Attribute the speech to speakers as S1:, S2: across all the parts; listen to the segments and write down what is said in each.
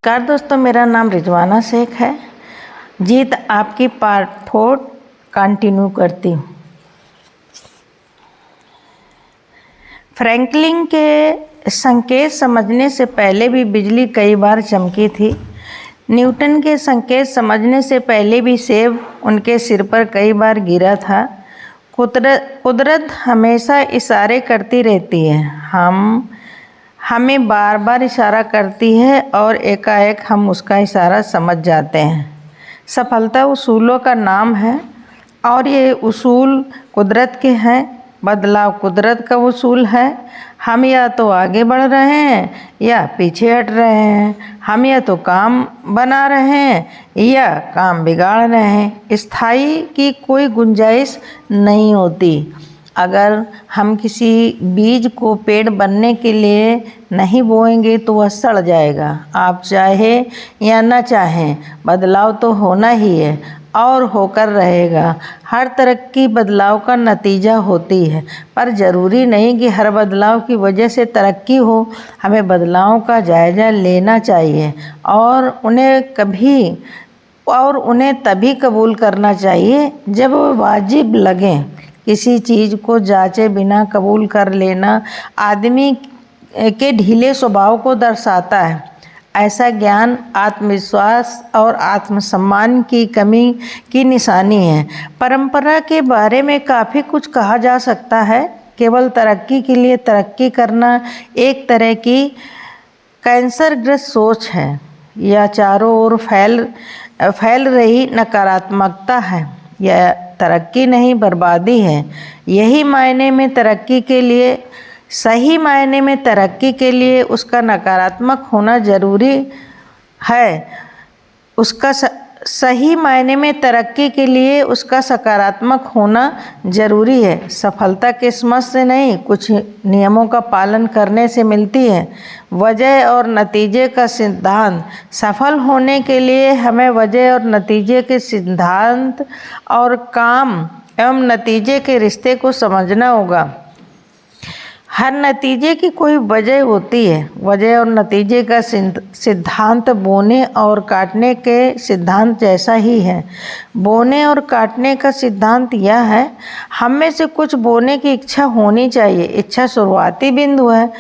S1: नमस्कार दोस्तों, मेरा नाम रिजवाना शेख है। जीत आपकी पार्ट 4 कंटिन्यू करती हूँ। फ्रैंकलिन के संकेत समझने से पहले भी बिजली कई बार चमकी थी। न्यूटन के संकेत समझने से पहले भी सेब उनके सिर पर कई बार गिरा था। कुदरत हमेशा इशारे करती रहती है, हमें बार बार इशारा करती है और एकाएक हम उसका इशारा समझ जाते हैं। सफलता उसूलों का नाम है और ये उसूल कुदरत के हैं। बदलाव कुदरत का उसूल है। हम या तो आगे बढ़ रहे हैं या पीछे हट रहे हैं। हम या तो काम बना रहे हैं या काम बिगाड़ रहे हैं। स्थायी की कोई गुंजाइश नहीं होती। अगर हम किसी बीज को पेड़ बनने के लिए नहीं बोएंगे तो वह सड़ जाएगा। आप चाहे या न चाहें, बदलाव तो होना ही है और होकर रहेगा। हर तरक्की बदलाव का नतीजा होती है, पर ज़रूरी नहीं कि हर बदलाव की वजह से तरक्की हो। हमें बदलाव का जायज़ा लेना चाहिए और उन्हें तभी कबूल करना चाहिए जब वो वाजिब लगें। किसी चीज़ को जांचे बिना कबूल कर लेना आदमी के ढीले स्वभाव को दर्शाता है। ऐसा ज्ञान आत्मविश्वास और आत्मसम्मान की कमी की निशानी है। परंपरा के बारे में काफ़ी कुछ कहा जा सकता है। केवल तरक्की के लिए तरक्की करना एक तरह की कैंसरग्रस्त सोच है या चारों ओर फैल रही नकारात्मकता है। यह तरक्की नहीं, बर्बादी है। सही मायने में तरक्की के लिए उसका नकारात्मक होना जरूरी है। सही मायने में तरक्की के लिए उसका सकारात्मक होना जरूरी है। सफलता किस्मत से नहीं, कुछ नियमों का पालन करने से मिलती है। वजह और नतीजे का सिद्धांत। सफल होने के लिए हमें वजह और नतीजे के सिद्धांत और काम एवं नतीजे के रिश्ते को समझना होगा। हर नतीजे की कोई वजह होती है। वजह और नतीजे का सिद्धांत बोने और काटने के सिद्धांत जैसा ही है। बोने और काटने का सिद्धांत यह है, हम में से कुछ बोने की इच्छा होनी चाहिए। इच्छा शुरुआती बिंदु है।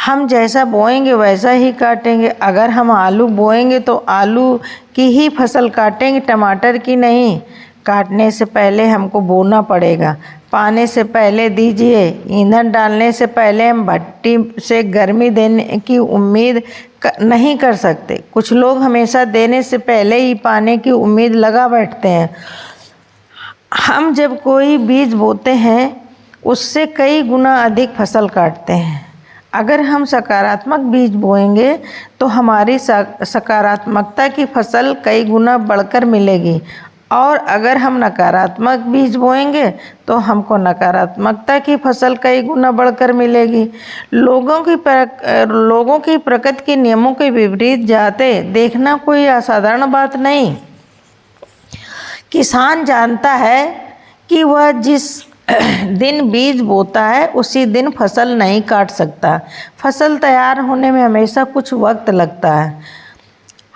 S1: हम जैसा बोएंगे वैसा ही काटेंगे। अगर हम आलू बोएंगे तो आलू की ही फसल काटेंगे, टमाटर की नहीं। काटने से पहले हमको बोना पड़ेगा। पाने से पहले दीजिए। ईंधन डालने से पहले हम भट्टी से गर्मी देने की उम्मीद नहीं कर सकते। कुछ लोग हमेशा देने से पहले ही पाने की उम्मीद लगा बैठते हैं। हम जब कोई बीज बोते हैं उससे कई गुना अधिक फसल काटते हैं। अगर हम सकारात्मक बीज बोएंगे तो हमारी सकारात्मकता की फसल कई गुना बढ़कर मिलेगी और अगर हम नकारात्मक बीज बोएंगे तो हमको नकारात्मकता की फसल कई गुना बढ़कर मिलेगी। लोगों की प्रकृति के नियमों के विपरीत जाते देखना कोई असाधारण बात नहीं। किसान जानता है कि वह जिस दिन बीज बोता है उसी दिन फसल नहीं काट सकता। फसल तैयार होने में हमेशा कुछ वक्त लगता है।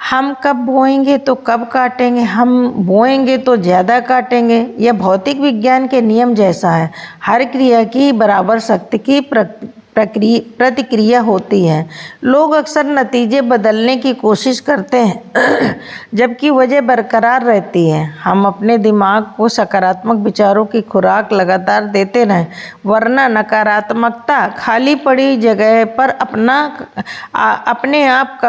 S1: हम कब बोएंगे तो कब काटेंगे, हम बोएंगे तो ज़्यादा काटेंगे। यह भौतिक विज्ञान के नियम जैसा है। हर क्रिया की बराबर शक्ति की प्रतिक्रिया होती है। लोग अक्सर नतीजे बदलने की कोशिश करते हैं जबकि वजह बरकरार रहती है। हम अपने दिमाग को सकारात्मक विचारों की खुराक लगातार देते रहें, वरना नकारात्मकता खाली पड़ी जगह पर अपने आप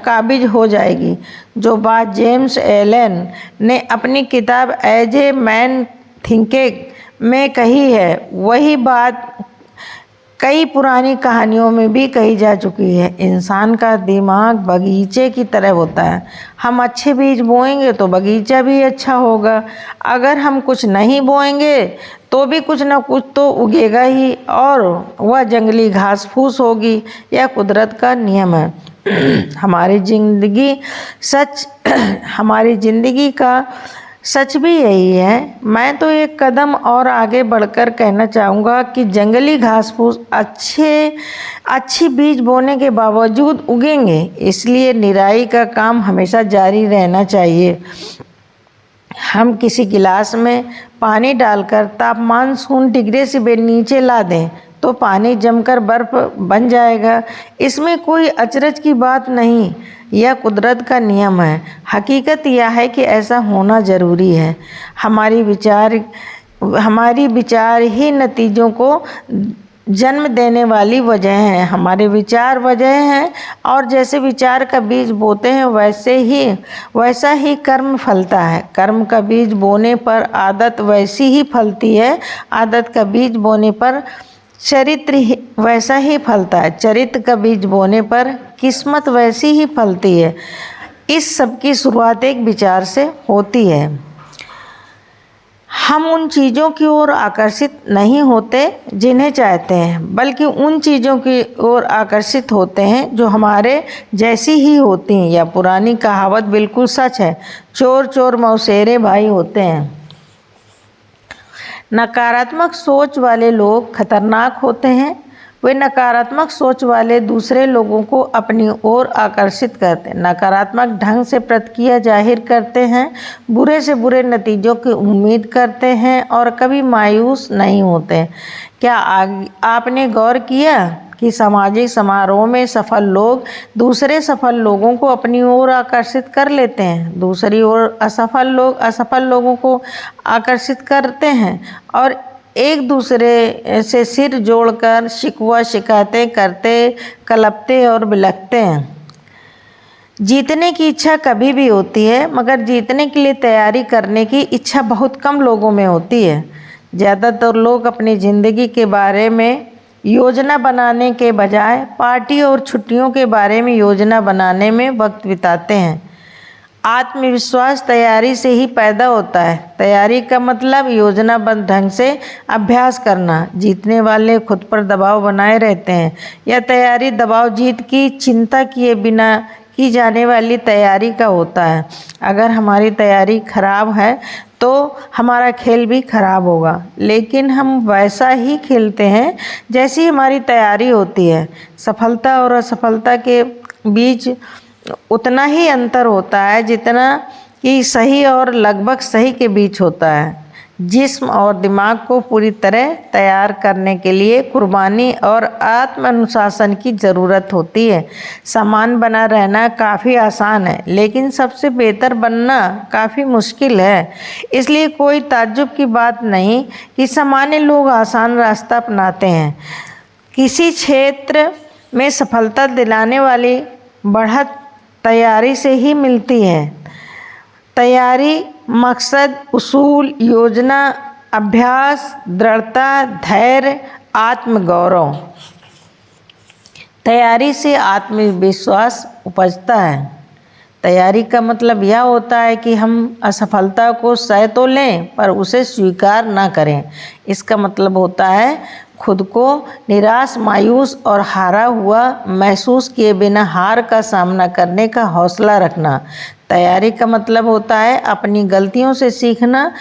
S1: काबिज हो जाएगी। जो बात जेम्स एलन ने अपनी किताब एज ए मैन थिंकेग में कही है, वही बात कई पुरानी कहानियों में भी कही जा चुकी है। इंसान का दिमाग बगीचे की तरह होता है। हम अच्छे बीज बोएंगे तो बगीचा भी अच्छा होगा। अगर हम कुछ नहीं बोएंगे तो भी कुछ ना कुछ तो उगेगा ही और वह जंगली घास फूस होगी। यह कुदरत का नियम है। हमारी जिंदगी का सच भी यही है। मैं तो एक कदम और आगे बढ़कर कहना चाहूँगा कि जंगली घास फूस अच्छी बीज बोने के बावजूद उगेंगे, इसलिए निराई का काम हमेशा जारी रहना चाहिए। हम किसी गिलास में पानी डालकर तापमान 0 डिग्री से नीचे ला दें तो पानी जमकर बर्फ बन जाएगा। इसमें कोई अचरज की बात नहीं, यह कुदरत का नियम है। हकीकत यह है कि ऐसा होना ज़रूरी है। हमारी विचार ही नतीजों को जन्म देने वाली वजह है। हमारे विचार वजह हैं, और जैसे विचार का बीज बोते हैं वैसा ही कर्म फलता है। कर्म का बीज बोने पर आदत वैसी ही फलती है। आदत का बीज बोने पर चरित्र वैसा ही फलता है। चरित्र का बीज बोने पर किस्मत वैसी ही फलती है। इस सब की शुरुआत एक विचार से होती है। हम उन चीज़ों की ओर आकर्षित नहीं होते जिन्हें चाहते हैं, बल्कि उन चीज़ों की ओर आकर्षित होते हैं जो हमारे जैसी ही होती हैं। यह पुरानी कहावत बिल्कुल सच है। चोर चोर मौसेरे भाई होते हैं। नकारात्मक सोच वाले लोग खतरनाक होते हैं। वे नकारात्मक सोच वाले दूसरे लोगों को अपनी ओर आकर्षित करते हैं, नकारात्मक ढंग से प्रतिक्रिया जाहिर करते हैं, बुरे से बुरे नतीजों की उम्मीद करते हैं और कभी मायूस नहीं होते। क्या आपने गौर किया कि सामाजिक समारोह में सफल लोग दूसरे सफल लोगों को अपनी ओर आकर्षित कर लेते हैं, दूसरी ओर असफल लोग असफल लोगों को आकर्षित करते हैं और एक दूसरे से सिर जोड़कर शिकवा शिकायतें करते, कलपते और बिलखते हैं। जीतने की इच्छा कभी भी होती है, मगर जीतने के लिए तैयारी करने की इच्छा बहुत कम लोगों में होती है। ज़्यादातर लोग अपनी ज़िंदगी के बारे में योजना बनाने के बजाय पार्टी और छुट्टियों के बारे में योजना बनाने में वक्त बिताते हैं। आत्मविश्वास तैयारी से ही पैदा होता है। तैयारी का मतलब योजनाबद्ध ढंग से अभ्यास करना। जीतने वाले खुद पर दबाव बनाए रहते हैं। यह तैयारी दबाव जीत की चिंता किए बिना की जाने वाली तैयारी का होता है। अगर हमारी तैयारी खराब है तो हमारा खेल भी खराब होगा, लेकिन हम वैसा ही खेलते हैं जैसी हमारी तैयारी होती है। सफलता और असफलता के बीच उतना ही अंतर होता है जितना कि सही और लगभग सही के बीच होता है। जिस्म और दिमाग को पूरी तरह तैयार करने के लिए कुर्बानी और आत्म अनुशासन की ज़रूरत होती है। सामान बना रहना काफ़ी आसान है, लेकिन सबसे बेहतर बनना काफ़ी मुश्किल है। इसलिए कोई ताज्जुब की बात नहीं कि सामान्य लोग आसान रास्ता अपनाते हैं। किसी क्षेत्र में सफलता दिलाने वाली बढ़त तैयारी से ही मिलती है। तैयारी, मकसद, उसूल, योजना, अभ्यास, दृढ़ता, धैर्य, आत्मगौरव। तैयारी से आत्मविश्वास उपजता है। तैयारी का मतलब यह होता है कि हम असफलता को सह तो लें पर उसे स्वीकार ना करें। इसका मतलब होता है खुद को निराश, मायूस और हारा हुआ महसूस किए बिना हार का सामना करने का हौसला रखना। तैयारी का मतलब होता है अपनी गलतियों से सीखना।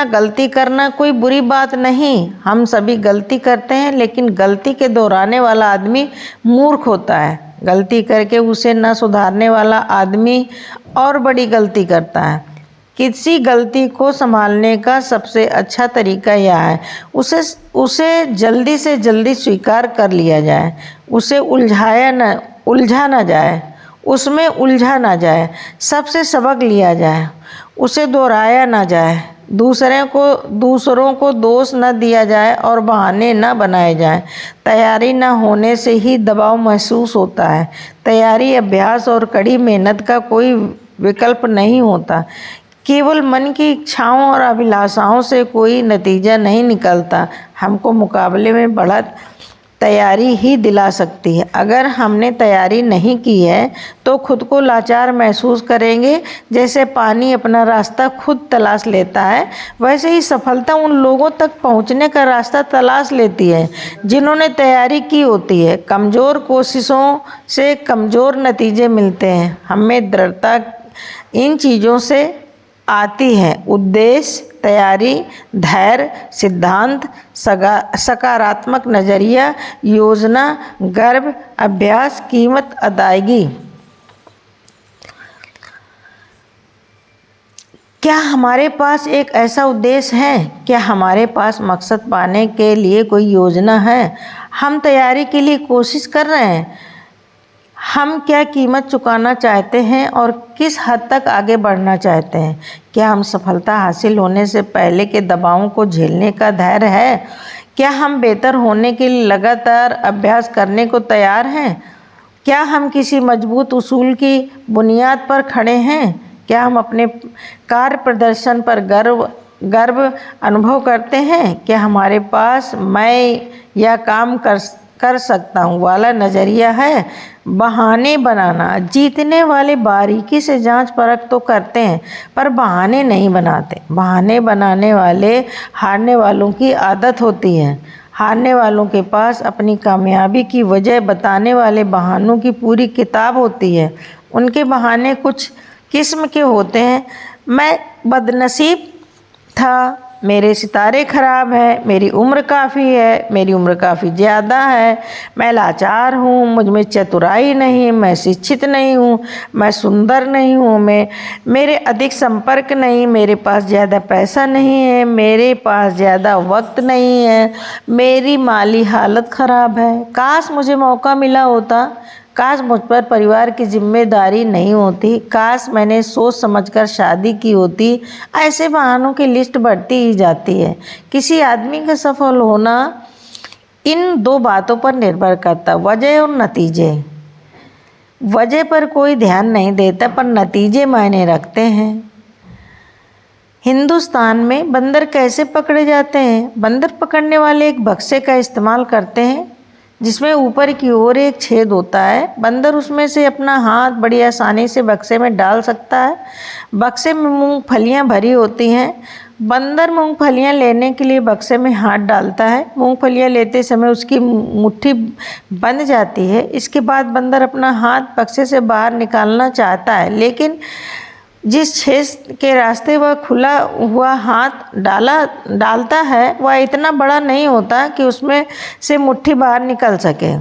S1: गलती करना कोई बुरी बात नहीं। हम सभी गलती करते हैं, लेकिन गलती के दोहराने वाला आदमी मूर्ख होता है। गलती करके उसे न सुधारने वाला आदमी और बड़ी गलती करता है। किसी गलती को संभालने का सबसे अच्छा तरीका यह है उसे जल्दी से जल्दी स्वीकार कर लिया जाए। उसे उलझा ना जाए, उसमें उलझा ना जाए, सबसे सबक लिया जाए, उसे दोहराया ना जाए, दूसरों को दोष न दिया जाए और बहाने न बनाए जाए। तैयारी न होने से ही दबाव महसूस होता है। तैयारी, अभ्यास और कड़ी मेहनत का कोई विकल्प नहीं होता। केवल मन की इच्छाओं और अभिलाषाओं से कोई नतीजा नहीं निकलता। हमको मुकाबले में बढ़त तैयारी ही दिला सकती है। अगर हमने तैयारी नहीं की है तो खुद को लाचार महसूस करेंगे। जैसे पानी अपना रास्ता खुद तलाश लेता है, वैसे ही सफलता उन लोगों तक पहुंचने का रास्ता तलाश लेती है जिन्होंने तैयारी की होती है। कमज़ोर कोशिशों से कमज़ोर नतीजे मिलते हैं। हमें दृढ़ता इन चीज़ों से आती है: उद्देश्य, तैयारी, धैर्य, सिद्धांत, सकारात्मक नज़रिया, योजना, गर्व, अभ्यास, कीमत अदायगी। क्या हमारे पास एक ऐसा उद्देश्य है? क्या हमारे पास मकसद पाने के लिए कोई योजना है? हम तैयारी के लिए कोशिश कर रहे हैं। हम क्या कीमत चुकाना चाहते हैं और किस हद तक आगे बढ़ना चाहते हैं? क्या हम सफलता हासिल होने से पहले के दबावों को झेलने का धैर्य है? क्या हम बेहतर होने के लिए लगातार अभ्यास करने को तैयार हैं? क्या हम किसी मजबूत उसूल की बुनियाद पर खड़े हैं? क्या हम अपने कार्य प्रदर्शन पर गर्व अनुभव करते हैं? क्या हमारे पास मैं यह काम कर सकता हूँ वाला नज़रिया है? बहाने बनाना। जीतने वाले बारीकी से जांच परख तो करते हैं पर बहाने नहीं बनाते। बहाने बनाने वाले हारने वालों की आदत होती है। हारने वालों के पास अपनी कामयाबी की वजह बताने वाले बहानों की पूरी किताब होती है। उनके बहाने कुछ किस्म के होते हैं: मैं बदनसीब था, मेरे सितारे ख़राब हैं, मेरी उम्र काफ़ी है, मेरी उम्र काफ़ी ज़्यादा है, मैं लाचार हूँ, मुझ में चतुराई नहीं, मैं शिक्षित नहीं हूँ, मैं सुंदर नहीं हूँ, मेरे अधिक संपर्क नहीं, मेरे पास ज़्यादा पैसा नहीं है, मेरे पास ज़्यादा वक्त नहीं है, मेरी माली हालत ख़राब है, काश मुझे मौका मिला होता, काश मुझ पर परिवार की जिम्मेदारी नहीं होती, काश मैंने सोच समझकर शादी की होती। ऐसे बहानों की लिस्ट बढ़ती ही जाती है। किसी आदमी का सफल होना इन दो बातों पर निर्भर करता: वजह और नतीजे। वजह पर कोई ध्यान नहीं देता पर नतीजे मायने रखते हैं। हिंदुस्तान में बंदर कैसे पकड़े जाते हैं? बंदर पकड़ने वाले एक बक्से का इस्तेमाल करते हैं जिसमें ऊपर की ओर एक छेद होता है। बंदर उसमें से अपना हाथ बड़ी आसानी से बक्से में डाल सकता है। बक्से में मूंगफलियां भरी होती हैं। बंदर मूंगफलियां लेने के लिए बक्से में हाथ डालता है। मूंगफलियां लेते समय उसकी मुट्ठी बंध जाती है। इसके बाद बंदर अपना हाथ बक्से से बाहर निकालना चाहता है, लेकिन जिस छेद के रास्ते वह खुला हुआ हाथ डालता है वह इतना बड़ा नहीं होता कि उसमें से मुट्ठी बाहर निकल सके।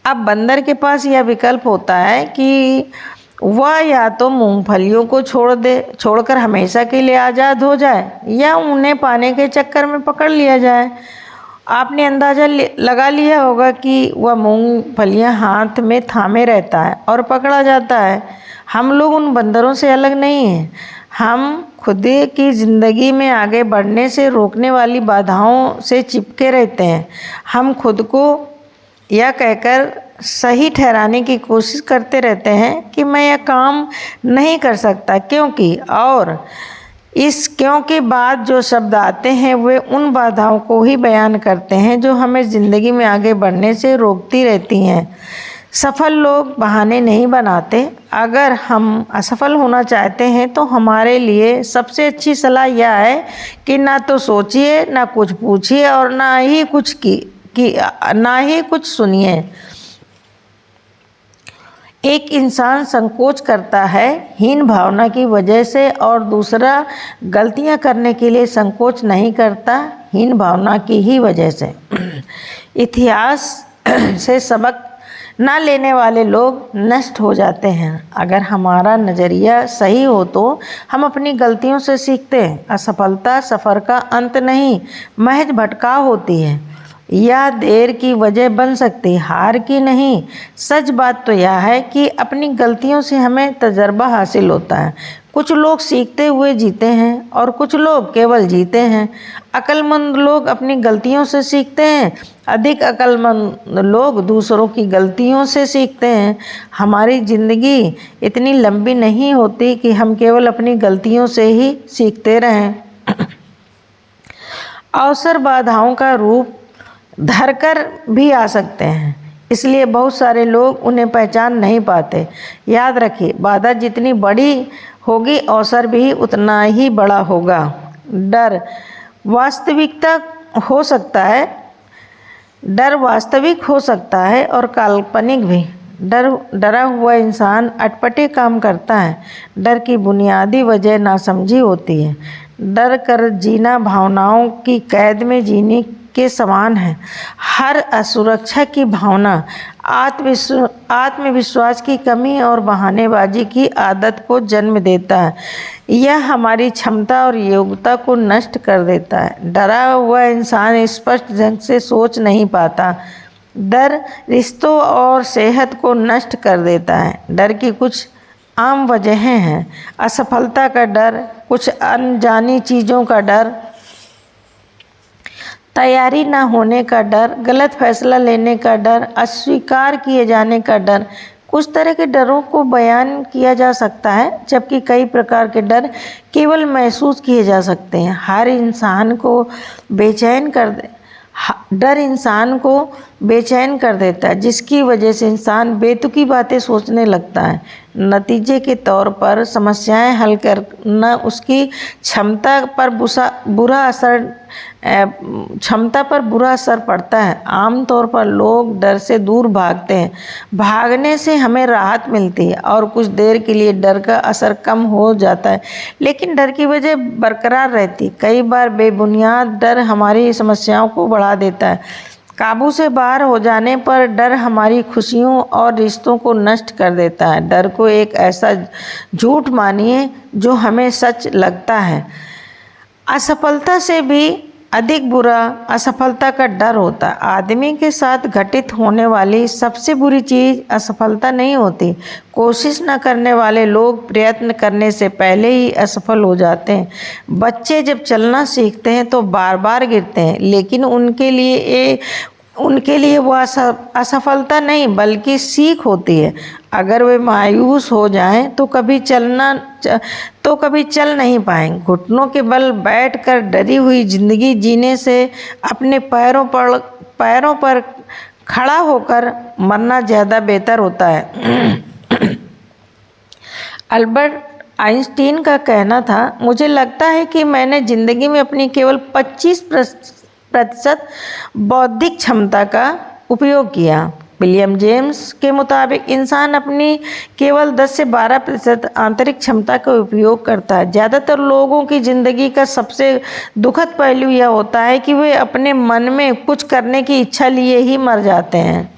S1: अब बंदर के पास यह विकल्प होता है कि वह या तो मूंगफलियों को छोड़कर हमेशा के लिए आज़ाद हो जाए या उन्हें पाने के चक्कर में पकड़ लिया जाए। आपने अंदाज़ा लगा लिया होगा कि वह मूंगफलियां हाथ में थामे रहता है और पकड़ा जाता है। हम लोग उन बंदरों से अलग नहीं हैं। हम खुद की ज़िंदगी में आगे बढ़ने से रोकने वाली बाधाओं से चिपके रहते हैं। हम खुद को यह कहकर सही ठहराने की कोशिश करते रहते हैं कि मैं यह काम नहीं कर सकता क्योंकि बाद जो शब्द आते हैं वे उन बाधाओं को ही बयान करते हैं जो हमें ज़िंदगी में आगे बढ़ने से रोकती रहती हैं। सफल लोग बहाने नहीं बनाते। अगर हम असफल होना चाहते हैं तो हमारे लिए सबसे अच्छी सलाह यह है कि ना तो सोचिए, ना कुछ पूछिए और ना ही कुछ सुनिए। एक इंसान संकोच करता है हीन भावना की वजह से और दूसरा गलतियां करने के लिए संकोच नहीं करता हीन भावना की ही वजह से। इतिहास से सबक ना लेने वाले लोग नष्ट हो जाते हैं। अगर हमारा नज़रिया सही हो तो हम अपनी गलतियों से सीखते हैं। असफलता सफ़र का अंत नहीं, महज भटकाव होती है। यह देर की वजह बन सकती, हार की नहीं। सच बात तो यह है कि अपनी गलतियों से हमें तजर्बा हासिल होता है। कुछ लोग सीखते हुए जीते हैं और कुछ लोग केवल जीते हैं। अक्लमंद लोग अपनी गलतियों से सीखते हैं, अधिक अक्लमंद लोग दूसरों की गलतियों से सीखते हैं। हमारी ज़िंदगी इतनी लंबी नहीं होती कि हम केवल अपनी गलतियों से ही सीखते रहें। अवसर बाधाओं का रूप धरकर भी आ सकते हैं, इसलिए बहुत सारे लोग उन्हें पहचान नहीं पाते। याद रखिए, बाधा जितनी बड़ी होगी अवसर भी उतना ही बड़ा होगा। डर वास्तविकता हो सकता है, डर वास्तविक हो सकता है और काल्पनिक भी। डरा हुआ इंसान अटपटे काम करता है। डर की बुनियादी वजह नासमझी होती है। डर कर जीना भावनाओं की कैद में जीने के समान है। हर असुरक्षा की भावना आत्मविश्वास की कमी और बहानेबाजी की आदत को जन्म देता है। यह हमारी क्षमता और योग्यता को नष्ट कर देता है। डरा हुआ इंसान स्पष्ट ढंग से सोच नहीं पाता। डर रिश्तों और सेहत को नष्ट कर देता है। डर की कुछ आम वजहें हैं: असफलता का डर, कुछ अनजानी चीज़ों का डर, तैयारी न होने का डर, गलत फैसला लेने का डर, अस्वीकार किए जाने का डर। कुछ तरह के डरों को बयान किया जा सकता है, जबकि कई प्रकार के डर केवल महसूस किए जा सकते हैं। डर इंसान को बेचैन कर देता है, जिसकी वजह से इंसान बेतुकी बातें सोचने लगता है। नतीजे के तौर पर समस्याएं हल करना उसकी क्षमता पर बुरा असर पड़ता है। आमतौर पर लोग डर से दूर भागते हैं। भागने से हमें राहत मिलती है और कुछ देर के लिए डर का असर कम हो जाता है, लेकिन डर की वजह बरकरार रहती। कई बार बेबुनियाद डर हमारी समस्याओं को बढ़ा देता है। काबू से बाहर हो जाने पर डर हमारी खुशियों और रिश्तों को नष्ट कर देता है। डर को एक ऐसा झूठ मानिए जो हमें सच लगता है। असफलता से भी अधिक बुरा असफलता का डर होता है। आदमी के साथ घटित होने वाली सबसे बुरी चीज़ असफलता नहीं होती। कोशिश न करने वाले लोग प्रयत्न करने से पहले ही असफल हो जाते हैं। बच्चे जब चलना सीखते हैं तो बार बार गिरते हैं, लेकिन उनके लिए वो असफलता नहीं बल्कि सीख होती है। अगर वे मायूस हो जाएं तो कभी चल नहीं पाएंगे। घुटनों के बल बैठकर डरी हुई जिंदगी जीने से अपने पैरों पर खड़ा होकर मरना ज़्यादा बेहतर होता है। अल्बर्ट आइंस्टीन का कहना था, मुझे लगता है कि मैंने ज़िंदगी में अपनी केवल 25% बौद्धिक क्षमता का उपयोग किया। विलियम जेम्स के मुताबिक इंसान अपनी केवल 10 से 12% आंतरिक क्षमता का उपयोग करता है। ज़्यादातर लोगों की ज़िंदगी का सबसे दुखद पहलू यह होता है कि वे अपने मन में कुछ करने की इच्छा लिए ही मर जाते हैं।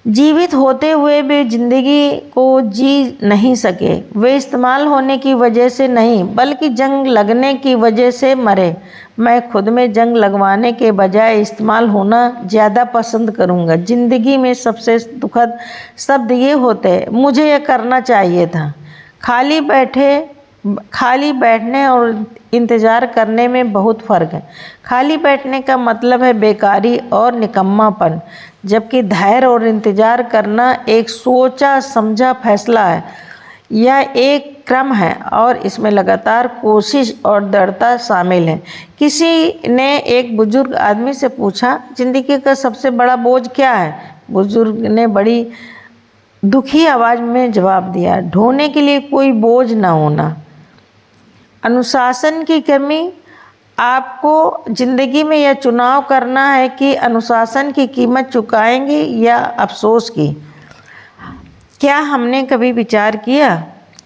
S1: जीवित होते हुए भी जिंदगी को जी नहीं सके। वे इस्तेमाल होने की वजह से नहीं बल्कि जंग लगने की वजह से मरे। मैं खुद में जंग लगवाने के बजाय इस्तेमाल होना ज़्यादा पसंद करूँगा। ज़िंदगी में सबसे दुखद शब्द ये होते हैं, मुझे यह करना चाहिए था। खाली बैठने और इंतज़ार करने में बहुत फ़र्क है। खाली बैठने का मतलब है बेकारी और निकम्मापन, जबकि धैर्य और इंतज़ार करना एक सोचा समझा फैसला है। यह एक क्रम है और इसमें लगातार कोशिश और दृढ़ता शामिल है। किसी ने एक बुजुर्ग आदमी से पूछा, जिंदगी का सबसे बड़ा बोझ क्या है? बुजुर्ग ने बड़ी दुखी आवाज़ में जवाब दिया, ढोने के लिए कोई बोझ न होना। अनुशासन की कमी। आपको जिंदगी में यह चुनाव करना है कि अनुशासन की कीमत चुकाएंगे या अफसोस की। क्या हमने कभी विचार किया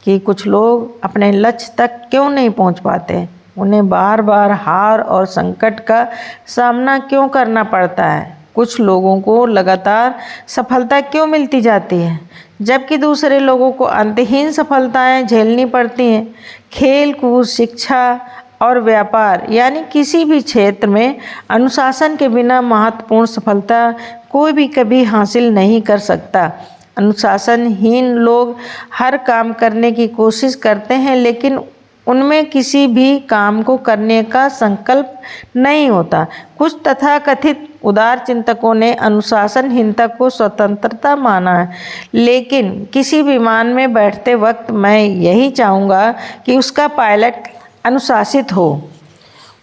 S1: कि कुछ लोग अपने लक्ष्य तक क्यों नहीं पहुंच पाते? उन्हें बार बार हार और संकट का सामना क्यों करना पड़ता है? कुछ लोगों को लगातार सफलता क्यों मिलती जाती है जबकि दूसरे लोगों को अंतहीन सफलताएं झेलनी पड़ती हैं? खेल कूद, शिक्षा और व्यापार यानी किसी भी क्षेत्र में अनुशासन के बिना महत्वपूर्ण सफलता कोई भी कभी हासिल नहीं कर सकता। अनुशासनहीन लोग हर काम करने की कोशिश करते हैं, लेकिन उनमें किसी भी काम को करने का संकल्प नहीं होता। कुछ तथाकथित उदार चिंतकों ने अनुशासनहीनता को स्वतंत्रता माना है, लेकिन किसी विमान में बैठते वक्त मैं यही चाहूँगा कि उसका पायलट अनुशासित हो।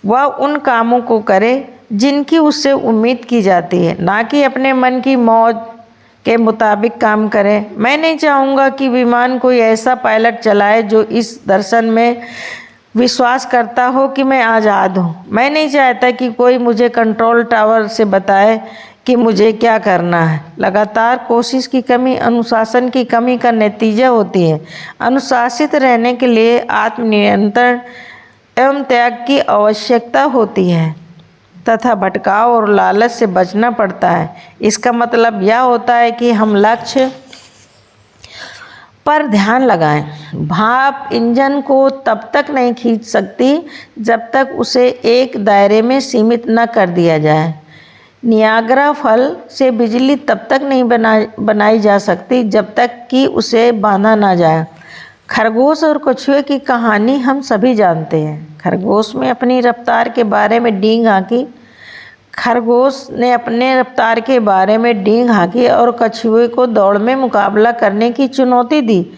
S1: वह उन कामों को करे जिनकी उससे उम्मीद की जाती है, ना कि अपने मन की मौज के मुताबिक काम करे। मैं नहीं चाहूँगा कि विमान कोई ऐसा पायलट चलाए जो इस दर्शन में विश्वास करता हो कि मैं आज़ाद हूँ। मैं नहीं चाहता कि कोई मुझे कंट्रोल टावर से बताए कि मुझे क्या करना है। लगातार कोशिश की कमी अनुशासन की कमी का नतीजा होती है। अनुशासित रहने के लिए आत्मनियंत्रण एवं त्याग की आवश्यकता होती है तथा भटकाव और लालच से बचना पड़ता है। इसका मतलब यह होता है कि हम लक्ष्य पर ध्यान लगाएं। भाप इंजन को तब तक नहीं खींच सकती जब तक उसे एक दायरे में सीमित न कर दिया जाए। नियाग्रा फल से बिजली तब तक नहीं बनाई जा सकती जब तक कि उसे बांधा ना जाए। खरगोश और कछुए की कहानी हम सभी जानते हैं। खरगोश ने अपनी रफ्तार के बारे में डींग हाँकी और कछुए को दौड़ में मुकाबला करने की चुनौती दी।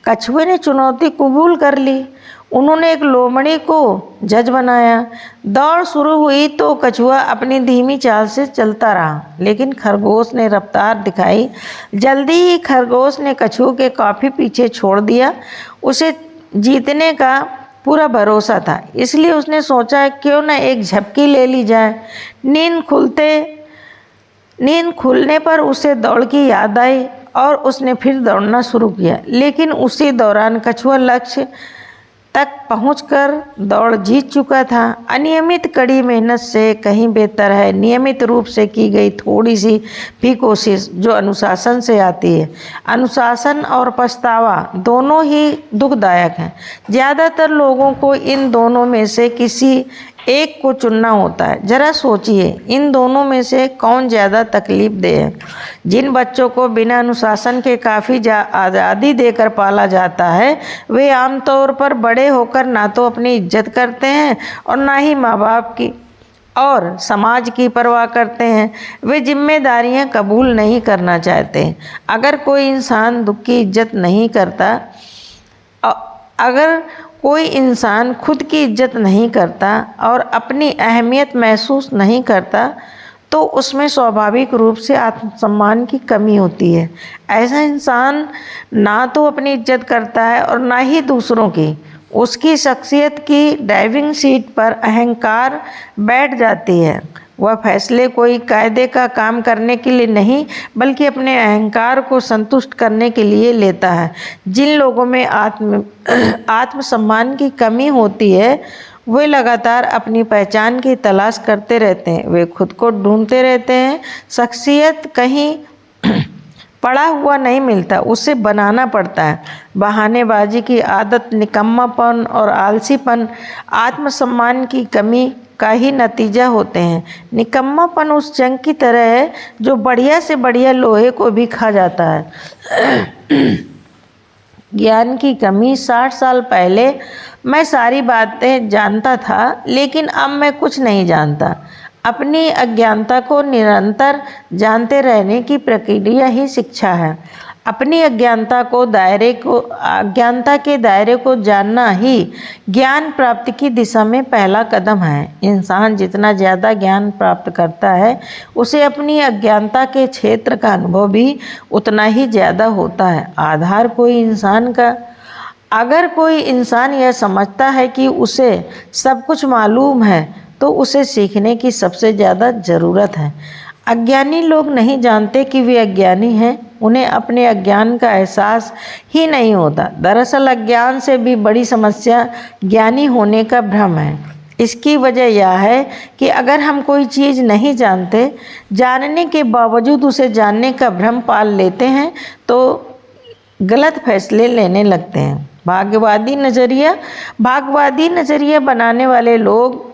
S1: कछुए ने चुनौती कबूल कर ली। उन्होंने एक लोमड़ी को जज बनाया। दौड़ शुरू हुई तो कछुआ अपनी धीमी चाल से चलता रहा, लेकिन खरगोश ने रफ्तार दिखाई। जल्दी ही खरगोश ने कछुए के काफ़ी पीछे छोड़ दिया। उसे जीतने का पूरा भरोसा था, इसलिए उसने सोचा क्यों न एक झपकी ले ली जाए। नींद खुलने पर उसे दौड़ की याद आई और उसने फिर दौड़ना शुरू किया, लेकिन उसी दौरान कछुआ लक्ष्य तक पहुंचकर दौड़ जीत चुका था। अनियमित कड़ी मेहनत से कहीं बेहतर है नियमित रूप से की गई थोड़ी सी भी कोशिश जो अनुशासन से आती है। अनुशासन और पछतावा दोनों ही दुखदायक हैं। ज़्यादातर लोगों को इन दोनों में से किसी एक को चुनना होता है। जरा सोचिए, इन दोनों में से कौन ज़्यादा तकलीफ दे है। जिन बच्चों को बिना अनुशासन के काफ़ी आज़ादी देकर पाला जाता है, वे आमतौर पर बड़े होकर ना तो अपनी इज्जत करते हैं और ना ही माँ बाप की और समाज की परवाह करते हैं। वे जिम्मेदारियां कबूल नहीं करना चाहते। अगर कोई इंसान खुद की इज्जत नहीं करता और अपनी अहमियत महसूस नहीं करता तो उसमें स्वाभाविक रूप से आत्मसम्मान की कमी होती है। ऐसा इंसान ना तो अपनी इज्जत करता है और ना ही दूसरों की। उसकी शख्सियत की ड्राइविंग सीट पर अहंकार बैठ जाती है। वह फैसले कोई कायदे का काम करने के लिए नहीं बल्कि अपने अहंकार को संतुष्ट करने के लिए लेता है। जिन लोगों में आत्मसम्मान की कमी होती है वे लगातार अपनी पहचान की तलाश करते रहते हैं। वे खुद को ढूंढते रहते हैं। शख्सियत कहीं पड़ा हुआ नहीं मिलता, उसे बनाना पड़ता है। बहानेबाजी की आदत, निकम्मापन और आलसीपन आत्मसम्मान की कमी का ही नतीजा होते हैं। निकम्मापन उस जंग की तरह है जो बढ़िया से बढ़िया लोहे को भी खा जाता है। ज्ञान की कमी। 60 साल पहले मैं सारी बातें जानता था, लेकिन अब मैं कुछ नहीं जानता। अपनी अज्ञानता को निरंतर जानते रहने की प्रक्रिया ही शिक्षा है। अपनी अज्ञानता के दायरे को जानना ही ज्ञान प्राप्ति की दिशा में पहला कदम है। इंसान जितना ज़्यादा ज्ञान प्राप्त करता है, उसे अपनी अज्ञानता के क्षेत्र का अनुभव भी उतना ही ज़्यादा होता है। अगर कोई इंसान यह समझता है कि उसे सब कुछ मालूम है, तो उसे सीखने की सबसे ज़्यादा ज़रूरत है। अज्ञानी लोग नहीं जानते कि वे अज्ञानी हैं। उन्हें अपने अज्ञान का एहसास ही नहीं होता। दरअसल अज्ञान से भी बड़ी समस्या ज्ञानी होने का भ्रम है। इसकी वजह यह है कि अगर हम कोई चीज़ नहीं जानते, जानने के बावजूद उसे जानने का भ्रम पाल लेते हैं तो गलत फैसले लेने लगते हैं। भाग्यवादी नज़रिया बनाने वाले लोग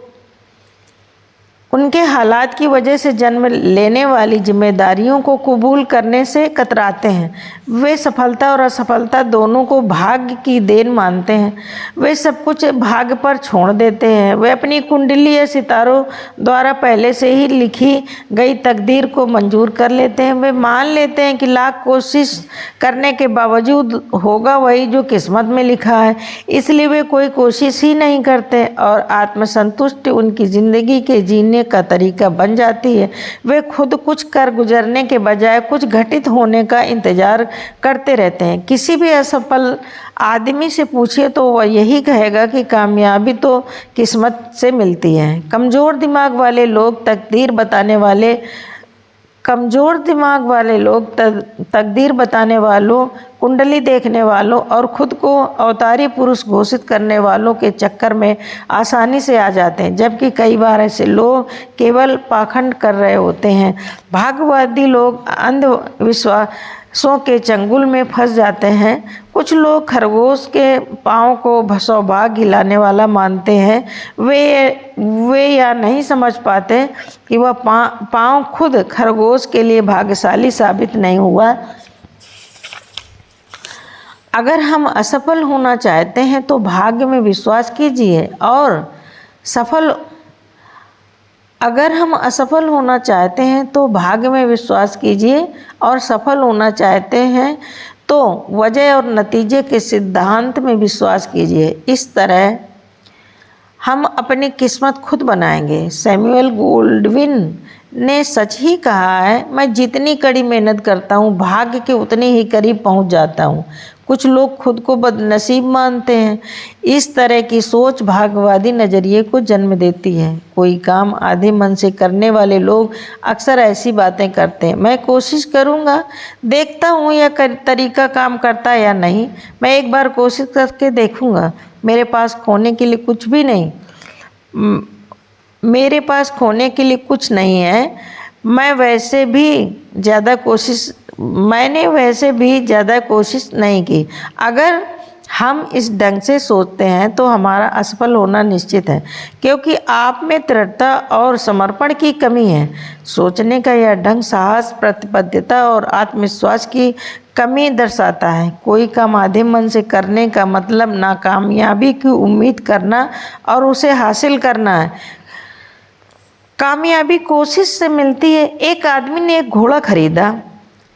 S1: उनके हालात की वजह से जन्म लेने वाली जिम्मेदारियों को कबूल करने से कतराते हैं। वे सफलता और असफलता दोनों को भाग्य की देन मानते हैं। वे सब कुछ भाग्य पर छोड़ देते हैं। वे अपनी कुंडली या सितारों द्वारा पहले से ही लिखी गई तकदीर को मंजूर कर लेते हैं। वे मान लेते हैं कि लाख कोशिश करने के बावजूद होगा वही जो किस्मत में लिखा है, इसलिए वे कोई कोशिश ही नहीं करते और आत्मसंतुष्टि उनकी ज़िंदगी के जीने जीने का तरीका बन जाती है। वे खुद कुछ कर गुजरने के बजाय कुछ घटित होने का इंतजार करते रहते हैं। किसी भी असफल आदमी से पूछिए तो वह यही कहेगा कि कामयाबी तो किस्मत से मिलती है। कमज़ोर दिमाग वाले लोग तकदीर बताने वालों, कुंडली देखने वालों और खुद को अवतारी पुरुष घोषित करने वालों के चक्कर में आसानी से आ जाते हैं, जबकि कई बार ऐसे लोग केवल पाखंड कर रहे होते हैं। भाग्यवादी लोग अंधविश्वासों के चंगुल में फंस जाते हैं। कुछ लोग खरगोश के पाँव को सौभाग्य लाने वाला मानते हैं। वे या नहीं समझ पाते कि वह पाँव खुद खरगोश के लिए भाग्यशाली साबित नहीं हुआ। अगर हम असफल होना चाहते हैं तो भाग्य में विश्वास कीजिए और सफल होना चाहते हैं तो वजह और नतीजे के सिद्धांत में विश्वास कीजिए। इस तरह हम अपनी किस्मत खुद बनाएंगे। सैमुअल गोल्डविन ने सच ही कहा है, मैं जितनी कड़ी मेहनत करता हूँ भाग्य के उतने ही करीब पहुँच जाता हूँ। कुछ लोग खुद को बदनसीब मानते हैं। इस तरह की सोच भाग्यवादी नज़रिए को जन्म देती है। कोई काम आधे मन से करने वाले लोग अक्सर ऐसी बातें करते हैं, मैं कोशिश करूँगा, देखता हूँ यह तरीका काम करता है या नहीं, मैं एक बार कोशिश करके देखूँगा। मेरे पास खोने के लिए कुछ नहीं है। मैंने वैसे भी ज़्यादा कोशिश नहीं की। अगर हम इस ढंग से सोचते हैं तो हमारा असफल होना निश्चित है, क्योंकि आप में दृढ़ता और समर्पण की कमी है। सोचने का यह ढंग साहस, प्रतिबद्धता और आत्मविश्वास की कमी दर्शाता है। कोई काम आधे मन से करने का मतलब नाकामयाबी की उम्मीद करना और उसे हासिल करना है। कामयाबी कोशिश से मिलती है। एक आदमी ने एक घोड़ा खरीदा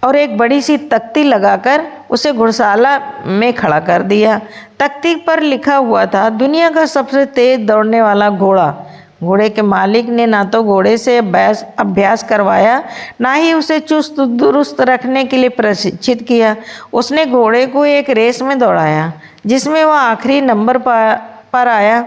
S1: और एक बड़ी सी तख्ती लगाकर उसे घुड़शाला में खड़ा कर दिया। तख्ती पर लिखा हुआ था, दुनिया का सबसे तेज दौड़ने वाला घोड़ा। घोड़े के मालिक ने ना तो घोड़े से अभ्यास करवाया, ना ही उसे चुस्त दुरुस्त रखने के लिए प्रशिक्षित किया। उसने घोड़े को एक रेस में दौड़ाया जिसमें वह आखिरी नंबर पर आया।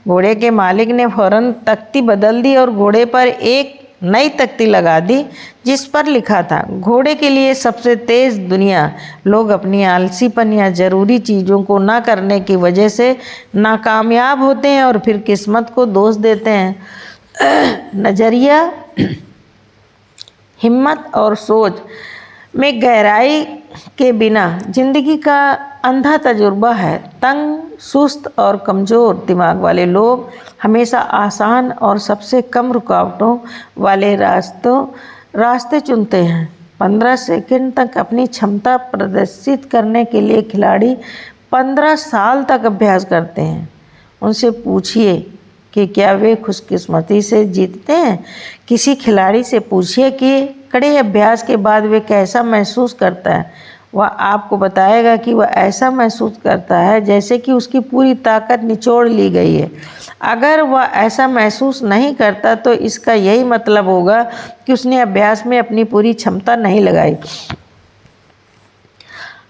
S1: घोड़े के मालिक ने फौरन तख्ती बदल दी और घोड़े पर एक नई तख्ती लगा दी जिस पर लिखा था, घोड़े के लिए सबसे तेज दुनिया। लोग अपनी आलसीपन या ज़रूरी चीज़ों को ना करने की वजह से नाकामयाब होते हैं और फिर किस्मत को दोष देते हैं। नज़रिया, हिम्मत और सोच में गहराई के बिना जिंदगी का अंधा तजुर्बा है। तंग, सुस्त और कमज़ोर दिमाग वाले लोग हमेशा आसान और सबसे कम रुकावटों वाले रास्ते चुनते हैं। 15 सेकंड तक अपनी क्षमता प्रदर्शित करने के लिए खिलाड़ी 15 साल तक अभ्यास करते हैं। उनसे पूछिए कि क्या वे खुशकिस्मती से जीतते हैं। किसी खिलाड़ी से पूछिए कि कड़े अभ्यास के बाद वे कैसा महसूस करता है। वह आपको बताएगा कि वह ऐसा महसूस करता है जैसे कि उसकी पूरी ताकत निचोड़ ली गई है। अगर वह ऐसा महसूस नहीं करता तो इसका यही मतलब होगा कि उसने अभ्यास में अपनी पूरी क्षमता नहीं लगाई।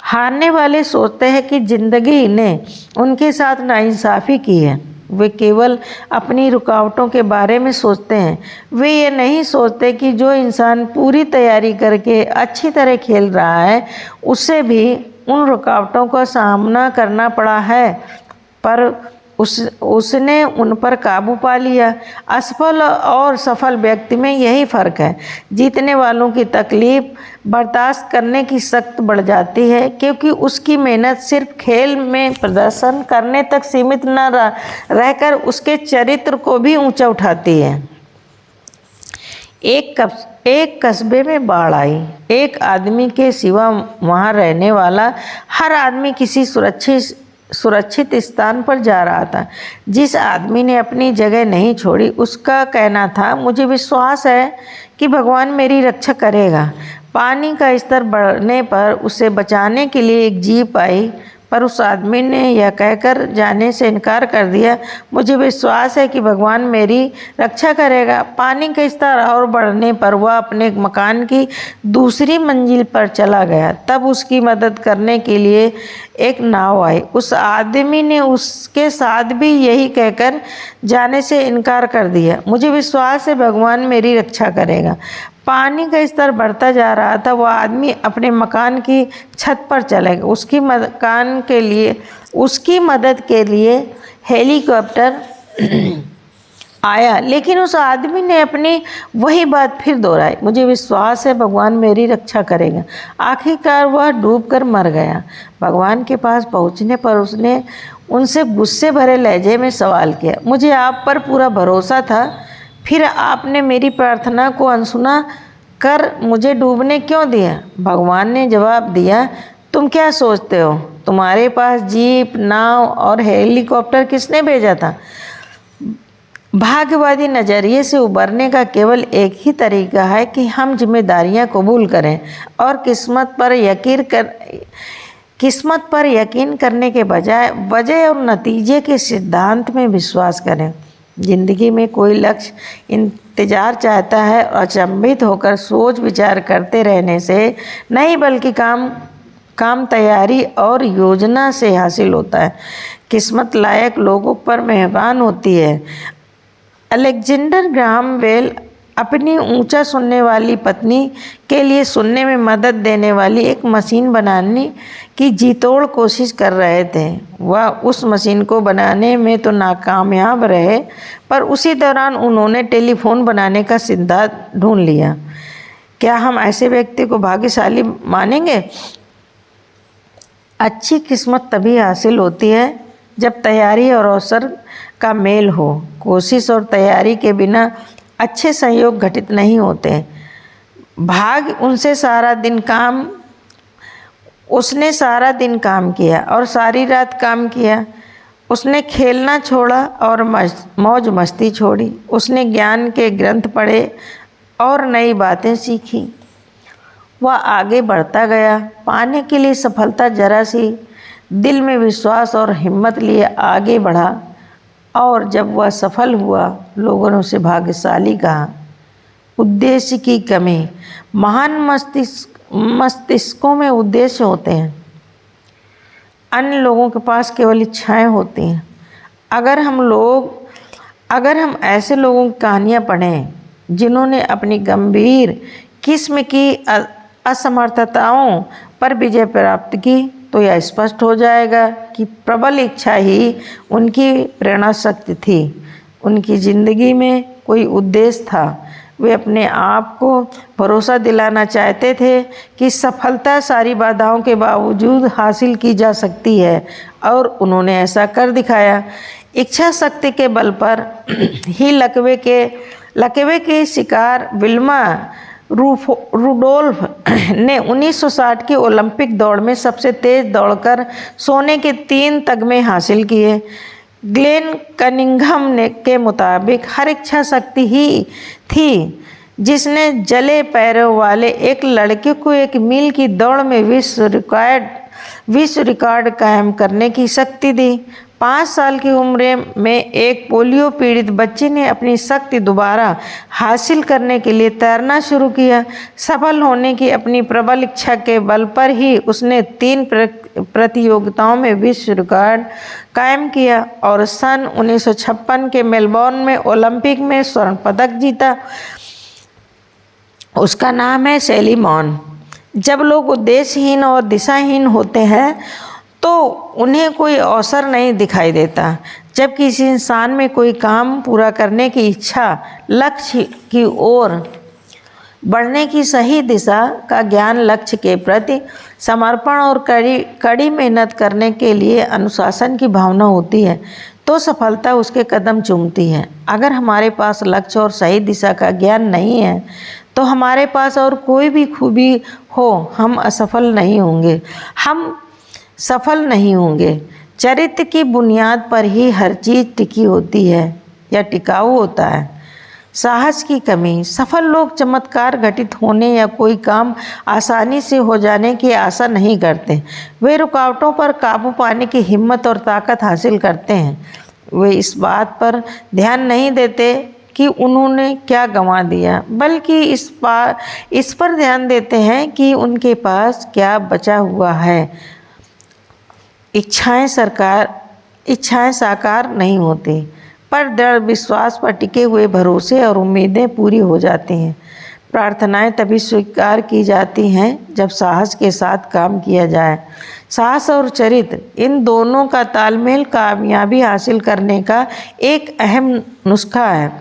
S1: हारने वाले सोचते हैं कि जिंदगी ने उनके साथ नाइंसाफ़ी की है। वे केवल अपनी रुकावटों के बारे में सोचते हैं। वे ये नहीं सोचते कि जो इंसान पूरी तैयारी करके अच्छी तरह खेल रहा है उसे भी उन रुकावटों का सामना करना पड़ा है, पर उसने उन पर काबू पा लिया। असफल और सफल व्यक्ति में यही फ़र्क है। जीतने वालों की तकलीफ़ बर्दाश्त करने की शक्ति बढ़ जाती है, क्योंकि उसकी मेहनत सिर्फ खेल में प्रदर्शन करने तक सीमित न रहकर उसके चरित्र को भी ऊंचा उठाती है। एक कस्बे में बाढ़ आई। एक आदमी के सिवा वहाँ रहने वाला हर आदमी किसी सुरक्षित स्थान पर जा रहा था। जिस आदमी ने अपनी जगह नहीं छोड़ी उसका कहना था, मुझे विश्वास है कि भगवान मेरी रक्षा करेगा। पानी का स्तर बढ़ने पर उसे बचाने के लिए एक जीप आई, पर उस आदमी ने यह कहकर जाने से इनकार कर दिया, मुझे विश्वास है कि भगवान मेरी रक्षा करेगा। पानी का स्तर और बढ़ने पर वह अपने मकान की दूसरी मंजिल पर चला गया। तब उसकी मदद करने के लिए एक नाव आई। उस आदमी ने उसके साथ भी यही कहकर जाने से इनकार कर दिया, मुझे विश्वास है भगवान मेरी रक्षा करेगा। पानी का स्तर बढ़ता जा रहा था। वह आदमी अपने मकान की छत पर चला गया। उसकी मदद के लिए हेलीकॉप्टर आया, लेकिन उस आदमी ने अपनी वही बात फिर दोहराई, मुझे विश्वास है भगवान मेरी रक्षा करेगा। आखिरकार वह डूबकर मर गया। भगवान के पास पहुंचने पर उसने उनसे गुस्से भरे लहजे में सवाल किया, मुझे आप पर पूरा भरोसा था, फिर आपने मेरी प्रार्थना को अनसुना कर मुझे डूबने क्यों दिया? भगवान ने जवाब दिया, तुम क्या सोचते हो, तुम्हारे पास जीप, नाव और हेलीकॉप्टर किसने भेजा था? भाग्यवादी नज़रिए से उबरने का केवल एक ही तरीका है कि हम जिम्मेदारियां कबूल करें और किस्मत पर यकीन करने के बजाय वजह और नतीजे के सिद्धांत में विश्वास करें। जिंदगी में कोई लक्ष्य इंतजार चाहता है और अचंभित होकर सोच विचार करते रहने से नहीं, बल्कि काम तैयारी और योजना से हासिल होता है। किस्मत लायक लोगों पर मेहरबान होती है। अलेक्जेंडर ग्राहम बेल अपनी ऊंचा सुनने वाली पत्नी के लिए सुनने में मदद देने वाली एक मशीन बनाने की जीतोड़ कोशिश कर रहे थे। वह उस मशीन को बनाने में तो नाकामयाब रहे, पर उसी दौरान उन्होंने टेलीफोन बनाने का सिद्धांत ढूंढ लिया। क्या हम ऐसे व्यक्ति को भाग्यशाली मानेंगे? अच्छी किस्मत तभी हासिल होती है जब तैयारी और अवसर का मेल हो। कोशिश और तैयारी के बिना अच्छे संयोग घटित नहीं होते। उसने सारा दिन काम किया और सारी रात काम किया। उसने खेलना छोड़ा और मौज मस्ती छोड़ी। उसने ज्ञान के ग्रंथ पढ़े और नई बातें सीखी। वह आगे बढ़ता गया। पाने के लिए सफलता जरा सी दिल में विश्वास और हिम्मत लिए आगे बढ़ा, और जब वह सफल हुआ, लोगों ने उसे भाग्यशाली कहा। उद्देश्य की कमी। महान मस्तिष्कों में उद्देश्य होते हैं, अन्य लोगों के पास केवल इच्छाएं होती हैं। अगर हम ऐसे लोगों की कहानियाँ पढ़ें जिन्होंने अपनी गंभीर किस्म की असमर्थताओं पर विजय प्राप्त की, तो यह स्पष्ट हो जाएगा कि प्रबल इच्छा ही उनकी प्रेरणा शक्ति थी। उनकी जिंदगी में कोई उद्देश्य था। वे अपने आप को भरोसा दिलाना चाहते थे कि सफलता सारी बाधाओं के बावजूद हासिल की जा सकती है, और उन्होंने ऐसा कर दिखाया। इच्छा शक्ति के बल पर ही लकवे के शिकार विल्मा रुडोल्फ ने 1960 की ओलंपिक दौड़ में सबसे तेज दौड़कर सोने के 3 तगमे हासिल किए। ग्लेन कनिंघम के मुताबिक हर इच्छा शक्ति ही थी जिसने जले पैरों वाले एक लड़के को 1 मील की दौड़ में विश्व रिकॉर्ड कायम करने की शक्ति दी। 5 साल की उम्र में एक पोलियो पीड़ित बच्चे ने अपनी शक्ति दोबारा हासिल करने के लिए तैरना शुरू किया। सफल होने की अपनी प्रबल इच्छा के बल पर ही उसने 3 प्रतियोगिताओं में विश्व रिकॉर्ड कायम किया और सन 1956 के मेलबोर्न में ओलंपिक में स्वर्ण पदक जीता। उसका नाम है सेली मॉन। जब लोग उद्देश्यहीन और दिशाहीन होते हैं तो उन्हें कोई अवसर नहीं दिखाई देता। जब किसी इंसान में कोई काम पूरा करने की इच्छा, लक्ष्य की ओर बढ़ने की सही दिशा का ज्ञान, लक्ष्य के प्रति समर्पण और कड़ी मेहनत करने के लिए अनुशासन की भावना होती है, तो सफलता उसके कदम चूमती है। अगर हमारे पास लक्ष्य और सही दिशा का ज्ञान नहीं है, तो हमारे पास और कोई भी खूबी हो, हम सफल नहीं होंगे। चरित्र की बुनियाद पर ही हर चीज़ टिकी होती है या टिकाऊ होता है। साहस की कमी। सफल लोग चमत्कार घटित होने या कोई काम आसानी से हो जाने की आशा नहीं करते। वे रुकावटों पर काबू पाने की हिम्मत और ताकत हासिल करते हैं। वे इस बात पर ध्यान नहीं देते कि उन्होंने क्या गंवा दिया, बल्कि इस पर ध्यान देते हैं कि उनके पास क्या बचा हुआ है। इच्छाएं साकार नहीं होती, पर दृढ़ विश्वास पर टिके हुए भरोसे और उम्मीदें पूरी हो जाती हैं। प्रार्थनाएं तभी स्वीकार की जाती हैं जब साहस के साथ काम किया जाए। साहस और चरित्र, इन दोनों का तालमेल कामयाबी हासिल करने का एक अहम नुस्खा है।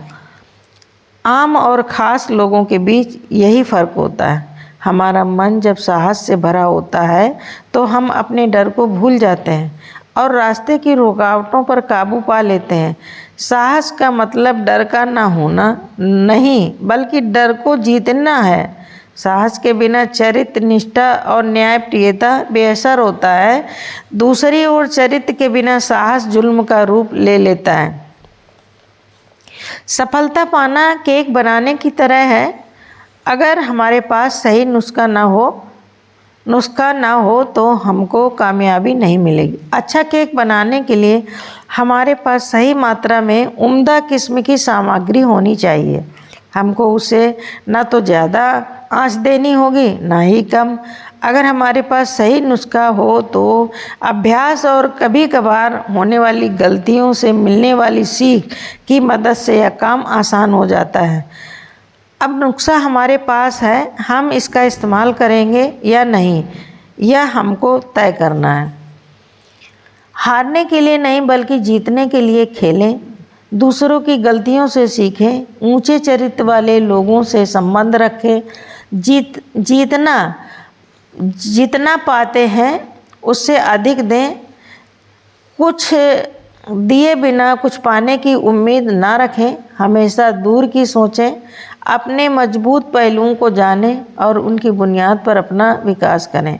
S1: आम और ख़ास लोगों के बीच यही फ़र्क होता है। हमारा मन जब साहस से भरा होता है तो हम अपने डर को भूल जाते हैं और रास्ते की रुकावटों पर काबू पा लेते हैं। साहस का मतलब डर का ना होना नहीं, बल्कि डर को जीतना है। साहस के बिना चरित्र, निष्ठा और न्यायप्रियता बेअसर होता है। दूसरी ओर चरित्र के बिना साहस जुल्म का रूप ले लेता है। सफलता पाना केक बनाने की तरह है। अगर हमारे पास सही नुस्खा ना हो तो हमको कामयाबी नहीं मिलेगी। अच्छा केक बनाने के लिए हमारे पास सही मात्रा में उम्दा किस्म की सामग्री होनी चाहिए। हमको उसे ना तो ज़्यादा आंच देनी होगी, ना ही कम। अगर हमारे पास सही नुस्खा हो तो अभ्यास और कभी कभार होने वाली गलतियों से मिलने वाली सीख की मदद से यह काम आसान हो जाता है। अब नुस्खा हमारे पास है, हम इसका इस्तेमाल करेंगे या नहीं, यह हमको तय करना है। हारने के लिए नहीं, बल्कि जीतने के लिए खेलें। दूसरों की गलतियों से सीखें, ऊंचे चरित्र वाले लोगों से संबंध रखें। जितना पाते हैं उससे अधिक दें। कुछ दिए बिना कुछ पाने की उम्मीद ना रखें। हमेशा दूर की सोचें। अपने मजबूत पहलुओं को जानें और उनकी बुनियाद पर अपना विकास करें।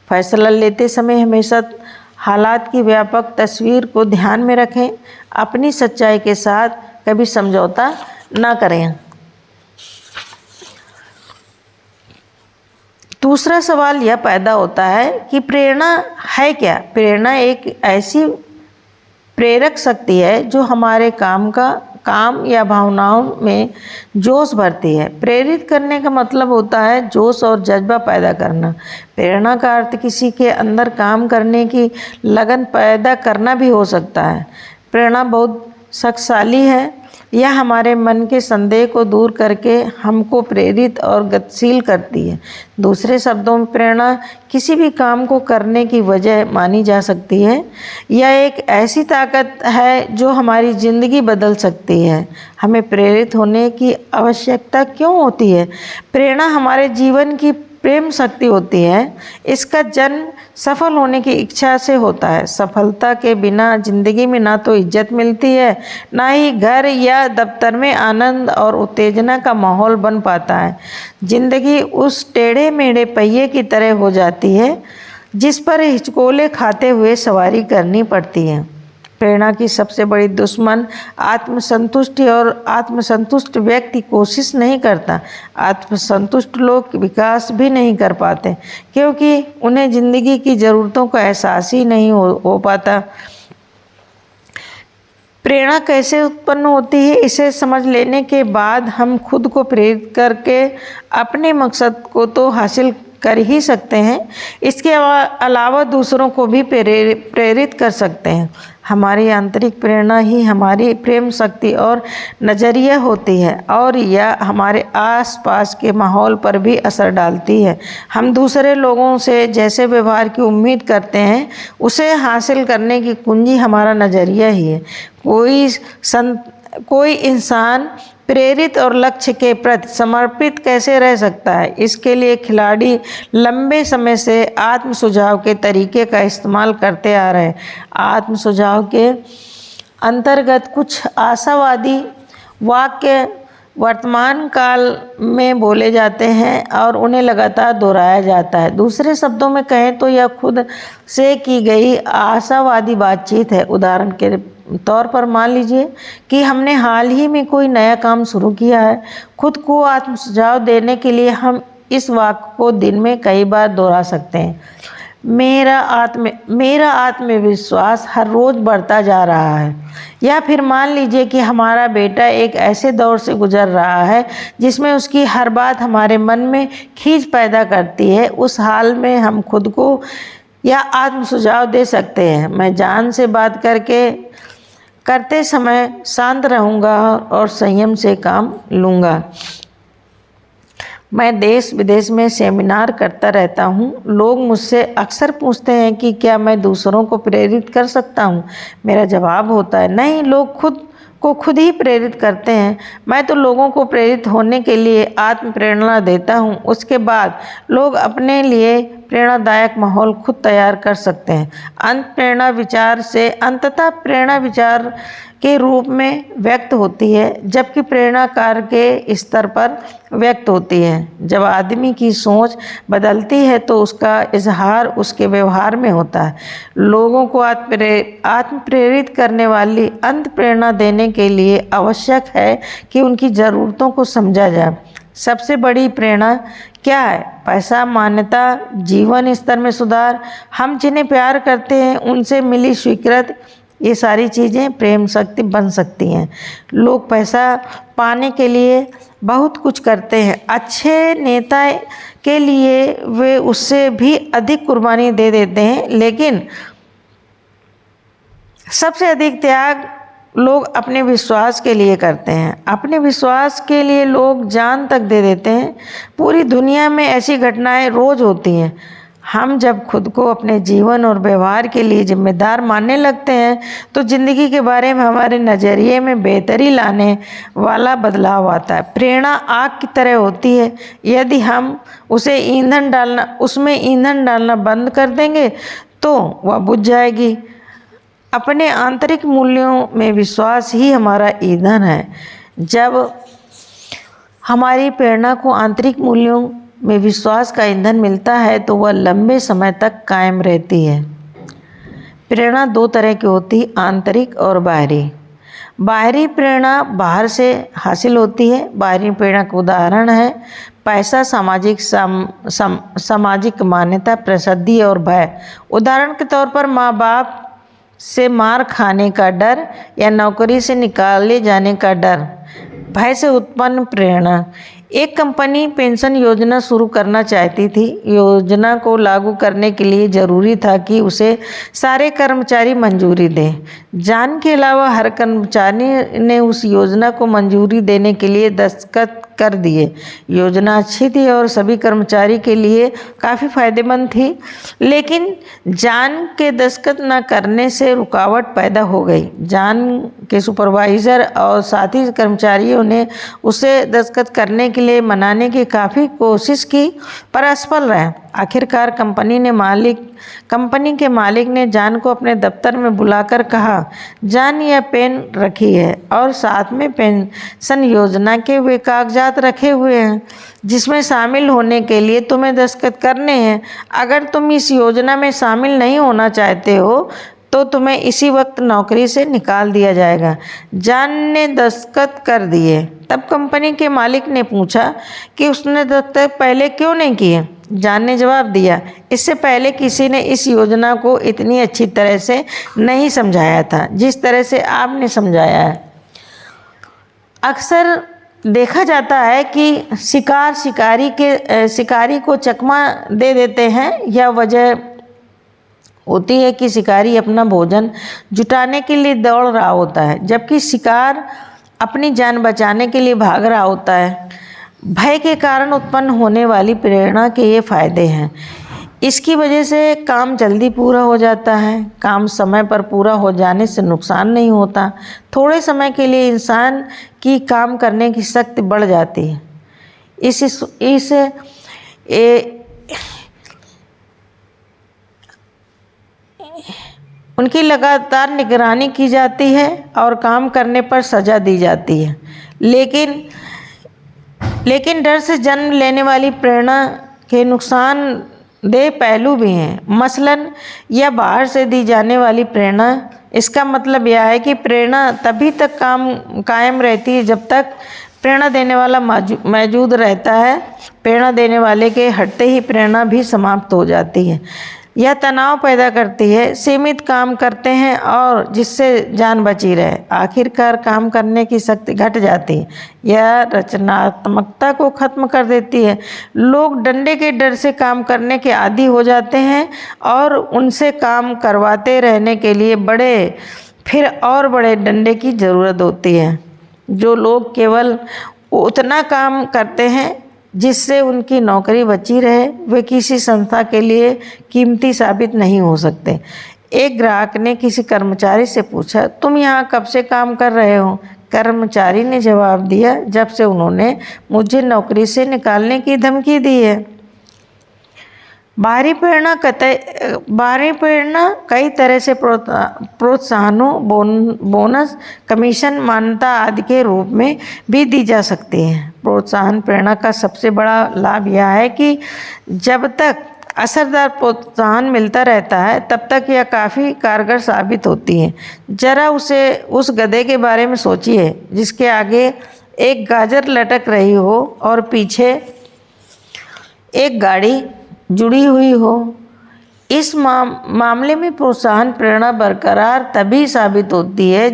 S1: फैसला लेते समय हमेशा हालात की व्यापक तस्वीर को ध्यान में रखें। अपनी सच्चाई के साथ कभी समझौता ना करें। दूसरा सवाल यह पैदा होता है कि प्रेरणा है क्या? प्रेरणा एक ऐसी प्रेरक शक्ति है जो हमारे काम या भावनाओं में जोश भरती है। प्रेरित करने का मतलब होता है जोश और जज्बा पैदा करना। प्रेरणा का अर्थ किसी के अंदर काम करने की लगन पैदा करना भी हो सकता है। प्रेरणा बहुत शक्तिशाली है। यह हमारे मन के संदेह को दूर करके हमको प्रेरित और गतिशील करती है। दूसरे शब्दों में, प्रेरणा किसी भी काम को करने की वजह मानी जा सकती है। यह एक ऐसी ताकत है जो हमारी ज़िंदगी बदल सकती है। हमें प्रेरित होने की आवश्यकता क्यों होती है? प्रेरणा हमारे जीवन की प्रेम शक्ति होती है। इसका जन्म सफल होने की इच्छा से होता है। सफलता के बिना जिंदगी में ना तो इज्जत मिलती है, ना ही घर या दफ्तर में आनंद और उत्तेजना का माहौल बन पाता है। जिंदगी उस टेढ़े मेढ़े पहिए की तरह हो जाती है जिस पर हिचकोले खाते हुए सवारी करनी पड़ती है। प्रेरणा की सबसे बड़ी दुश्मन आत्मसंतुष्टि और आत्मसंतुष्ट व्यक्ति कोशिश नहीं करता। आत्मसंतुष्ट लोग विकास भी नहीं कर पाते क्योंकि उन्हें जिंदगी की ज़रूरतों का एहसास ही नहीं हो पाता। प्रेरणा कैसे उत्पन्न होती है, इसे समझ लेने के बाद हम खुद को प्रेरित करके अपने मकसद को तो हासिल कर ही सकते हैं, इसके अलावा दूसरों को भी प्रेरित कर सकते हैं। हमारी आंतरिक प्रेरणा ही हमारी प्रेम शक्ति और नज़रिया होती है और यह हमारे आसपास के माहौल पर भी असर डालती है। हम दूसरे लोगों से जैसे व्यवहार की उम्मीद करते हैं उसे हासिल करने की कुंजी हमारा नज़रिया ही है। कोई इंसान प्रेरित और लक्ष्य के प्रति समर्पित कैसे रह सकता है? इसके लिए खिलाड़ी लंबे समय से आत्म सुझाव के तरीके का इस्तेमाल करते आ रहे हैं। आत्म सुझाव के अंतर्गत कुछ आशावादी वाक्य वर्तमान काल में बोले जाते हैं और उन्हें लगातार दोहराया जाता है। दूसरे शब्दों में कहें तो यह खुद से की गई आशावादी बातचीत है। उदाहरण के तौर पर मान लीजिए कि हमने हाल ही में कोई नया काम शुरू किया है। खुद को आत्म सुझाव देने के लिए हम इस वाक्य को दिन में कई बार दोहरा सकते हैं। मेरा आत्मविश्वास हर रोज़ बढ़ता जा रहा है। या फिर मान लीजिए कि हमारा बेटा एक ऐसे दौर से गुजर रहा है जिसमें उसकी हर बात हमारे मन में खींच पैदा करती है। उस हाल में हम खुद को या आत्म सुझाव दे सकते हैं, मैं जान से बात करते समय शांत रहूँगा और संयम से काम लूँगा। मैं देश विदेश में सेमिनार करता रहता हूँ। लोग मुझसे अक्सर पूछते हैं कि क्या मैं दूसरों को प्रेरित कर सकता हूँ। मेरा जवाब होता है नहीं, लोग खुद ही प्रेरित करते हैं। मैं तो लोगों को प्रेरित होने के लिए आत्म प्रेरणा देता हूँ। उसके बाद लोग अपने लिए प्रेरणादायक माहौल खुद तैयार कर सकते हैं। अंततः प्रेरणा विचार के रूप में व्यक्त होती है, जबकि प्रेरणा कार्य के स्तर पर व्यक्त होती है। जब आदमी की सोच बदलती है तो उसका इजहार उसके व्यवहार में होता है। लोगों को आत्म प्रेरित करने वाली अंत प्रेरणा देने के लिए आवश्यक है कि उनकी ज़रूरतों को समझा जाए। सबसे बड़ी प्रेरणा क्या है? पैसा, मान्यता, जीवन स्तर में सुधार, हम जिन्हें प्यार करते हैं उनसे मिली स्वीकृति, ये सारी चीज़ें प्रेम शक्ति बन सकती हैं। लोग पैसा पाने के लिए बहुत कुछ करते हैं। अच्छे नेता के लिए वे उससे भी अधिक कुर्बानी दे देते हैं, लेकिन सबसे अधिक त्याग लोग अपने विश्वास के लिए करते हैं। अपने विश्वास के लिए लोग जान तक दे देते हैं। पूरी दुनिया में ऐसी घटनाएं रोज़ होती हैं। हम जब खुद को अपने जीवन और व्यवहार के लिए जिम्मेदार मानने लगते हैं तो ज़िंदगी के बारे में हमारे नज़रिए में बेहतरी लाने वाला बदलाव आता है। प्रेरणा आग की तरह होती है। यदि हम उसमें ईंधन डालना बंद कर देंगे तो वह बुझ जाएगी। अपने आंतरिक मूल्यों में विश्वास ही हमारा ईंधन है। जब हमारी प्रेरणा को आंतरिक मूल्यों में विश्वास का ईंधन मिलता है तो वह लंबे समय तक कायम रहती है। प्रेरणा दो तरह की होती, आंतरिक और बाहरी। बाहरी प्रेरणा बाहर से हासिल होती है। बाहरी प्रेरणा का उदाहरण है पैसा, सामाजिक मान्यता, प्रसिद्धि और भय। उदाहरण के तौर पर माँ बाप से मार खाने का डर या नौकरी से निकाले जाने का डर। भय से उत्पन्न प्रेरणा। एक कंपनी पेंशन योजना शुरू करना चाहती थी। योजना को लागू करने के लिए ज़रूरी था कि उसे सारे कर्मचारी मंजूरी दें। जॉन के अलावा हर कर्मचारी ने उस योजना को मंजूरी देने के लिए दस्तखत कर दिए। योजना अच्छी थी और सभी कर्मचारी के लिए काफ़ी फायदेमंद थी, लेकिन जॉन के दस्तखत न करने से रुकावट पैदा हो गई। जॉन के सुपरवाइज़र और साथी कर्मचारियों ने उसे दस्तखत करने के लिए मनाने की काफ़ी कोशिश की, पर असफल रहे। आखिरकार कंपनी के मालिक ने जॉन को अपने दफ्तर में बुलाकर कहा, जॉन, यह पेन रखी है और साथ में पेंशन योजना के वे कागजात रखे हुए हैं जिसमें शामिल होने के लिए तुम्हें दस्तखत करने हैं। अगर तुम इस योजना में शामिल नहीं होना चाहते हो तो तुम्हें इसी वक्त नौकरी से निकाल दिया जाएगा। जॉन ने दस्तखत कर दिए। तब कंपनी के मालिक ने पूछा कि उसने दस्तखत पहले क्यों नहीं किए। जॉन ने जवाब दिया, इससे पहले किसी ने इस योजना को इतनी अच्छी तरह से नहीं समझाया था जिस तरह से आपने समझाया है। अक्सर देखा जाता है कि शिकारी को चकमा दे देते हैं। यह वजह होती है कि शिकारी अपना भोजन जुटाने के लिए दौड़ रहा होता है, जबकि शिकार अपनी जान बचाने के लिए भाग रहा होता है। भय के कारण उत्पन्न होने वाली प्रेरणा के ये फायदे हैं। इसकी वजह से काम जल्दी पूरा हो जाता है। काम समय पर पूरा हो जाने से नुकसान नहीं होता। थोड़े समय के लिए इंसान की काम करने की शक्ति बढ़ जाती है। उनकी लगातार निगरानी की जाती है और काम करने पर सज़ा दी जाती है। लेकिन डर से जन्म लेने वाली प्रेरणा के नुकसानदेह पहलू भी हैं। मसलन यह बाहर से दी जाने वाली प्रेरणा इसका मतलब यह है कि प्रेरणा तभी तक कायम रहती है जब तक प्रेरणा देने वाला मौजूद रहता है। प्रेरणा देने वाले के हटते ही प्रेरणा भी समाप्त हो जाती है। यह तनाव पैदा करती है, सीमित काम करते हैं और जिससे जान बची रहे। आखिरकार काम करने की शक्ति घट जाती है। यह रचनात्मकता को खत्म कर देती है। लोग डंडे के डर से काम करने के आदी हो जाते हैं और उनसे काम करवाते रहने के लिए फिर और बड़े डंडे की ज़रूरत होती है। जो लोग केवल उतना काम करते हैं जिससे उनकी नौकरी बची रहे, वे किसी संस्था के लिए कीमती साबित नहीं हो सकते। एक ग्राहक ने किसी कर्मचारी से पूछा, तुम यहाँ कब से काम कर रहे हो? कर्मचारी ने जवाब दिया, जब से उन्होंने मुझे नौकरी से निकालने की धमकी दी है। बाहरी प्रेरणा कई तरह से प्रोत्साहनों, बोनस, कमीशन, मान्यता आदि के रूप में भी दी जा सकती है। प्रोत्साहन प्रेरणा का सबसे बड़ा लाभ यह है कि जब तक असरदार प्रोत्साहन मिलता रहता है तब तक यह काफ़ी कारगर साबित होती है। जरा उस गधे के बारे में सोचिए जिसके आगे एक गाजर लटक रही हो और पीछे एक गाड़ी जुड़ी हुई हो। इस मामले में प्रोत्साहन प्रेरणा बरकरार तभी साबित होती है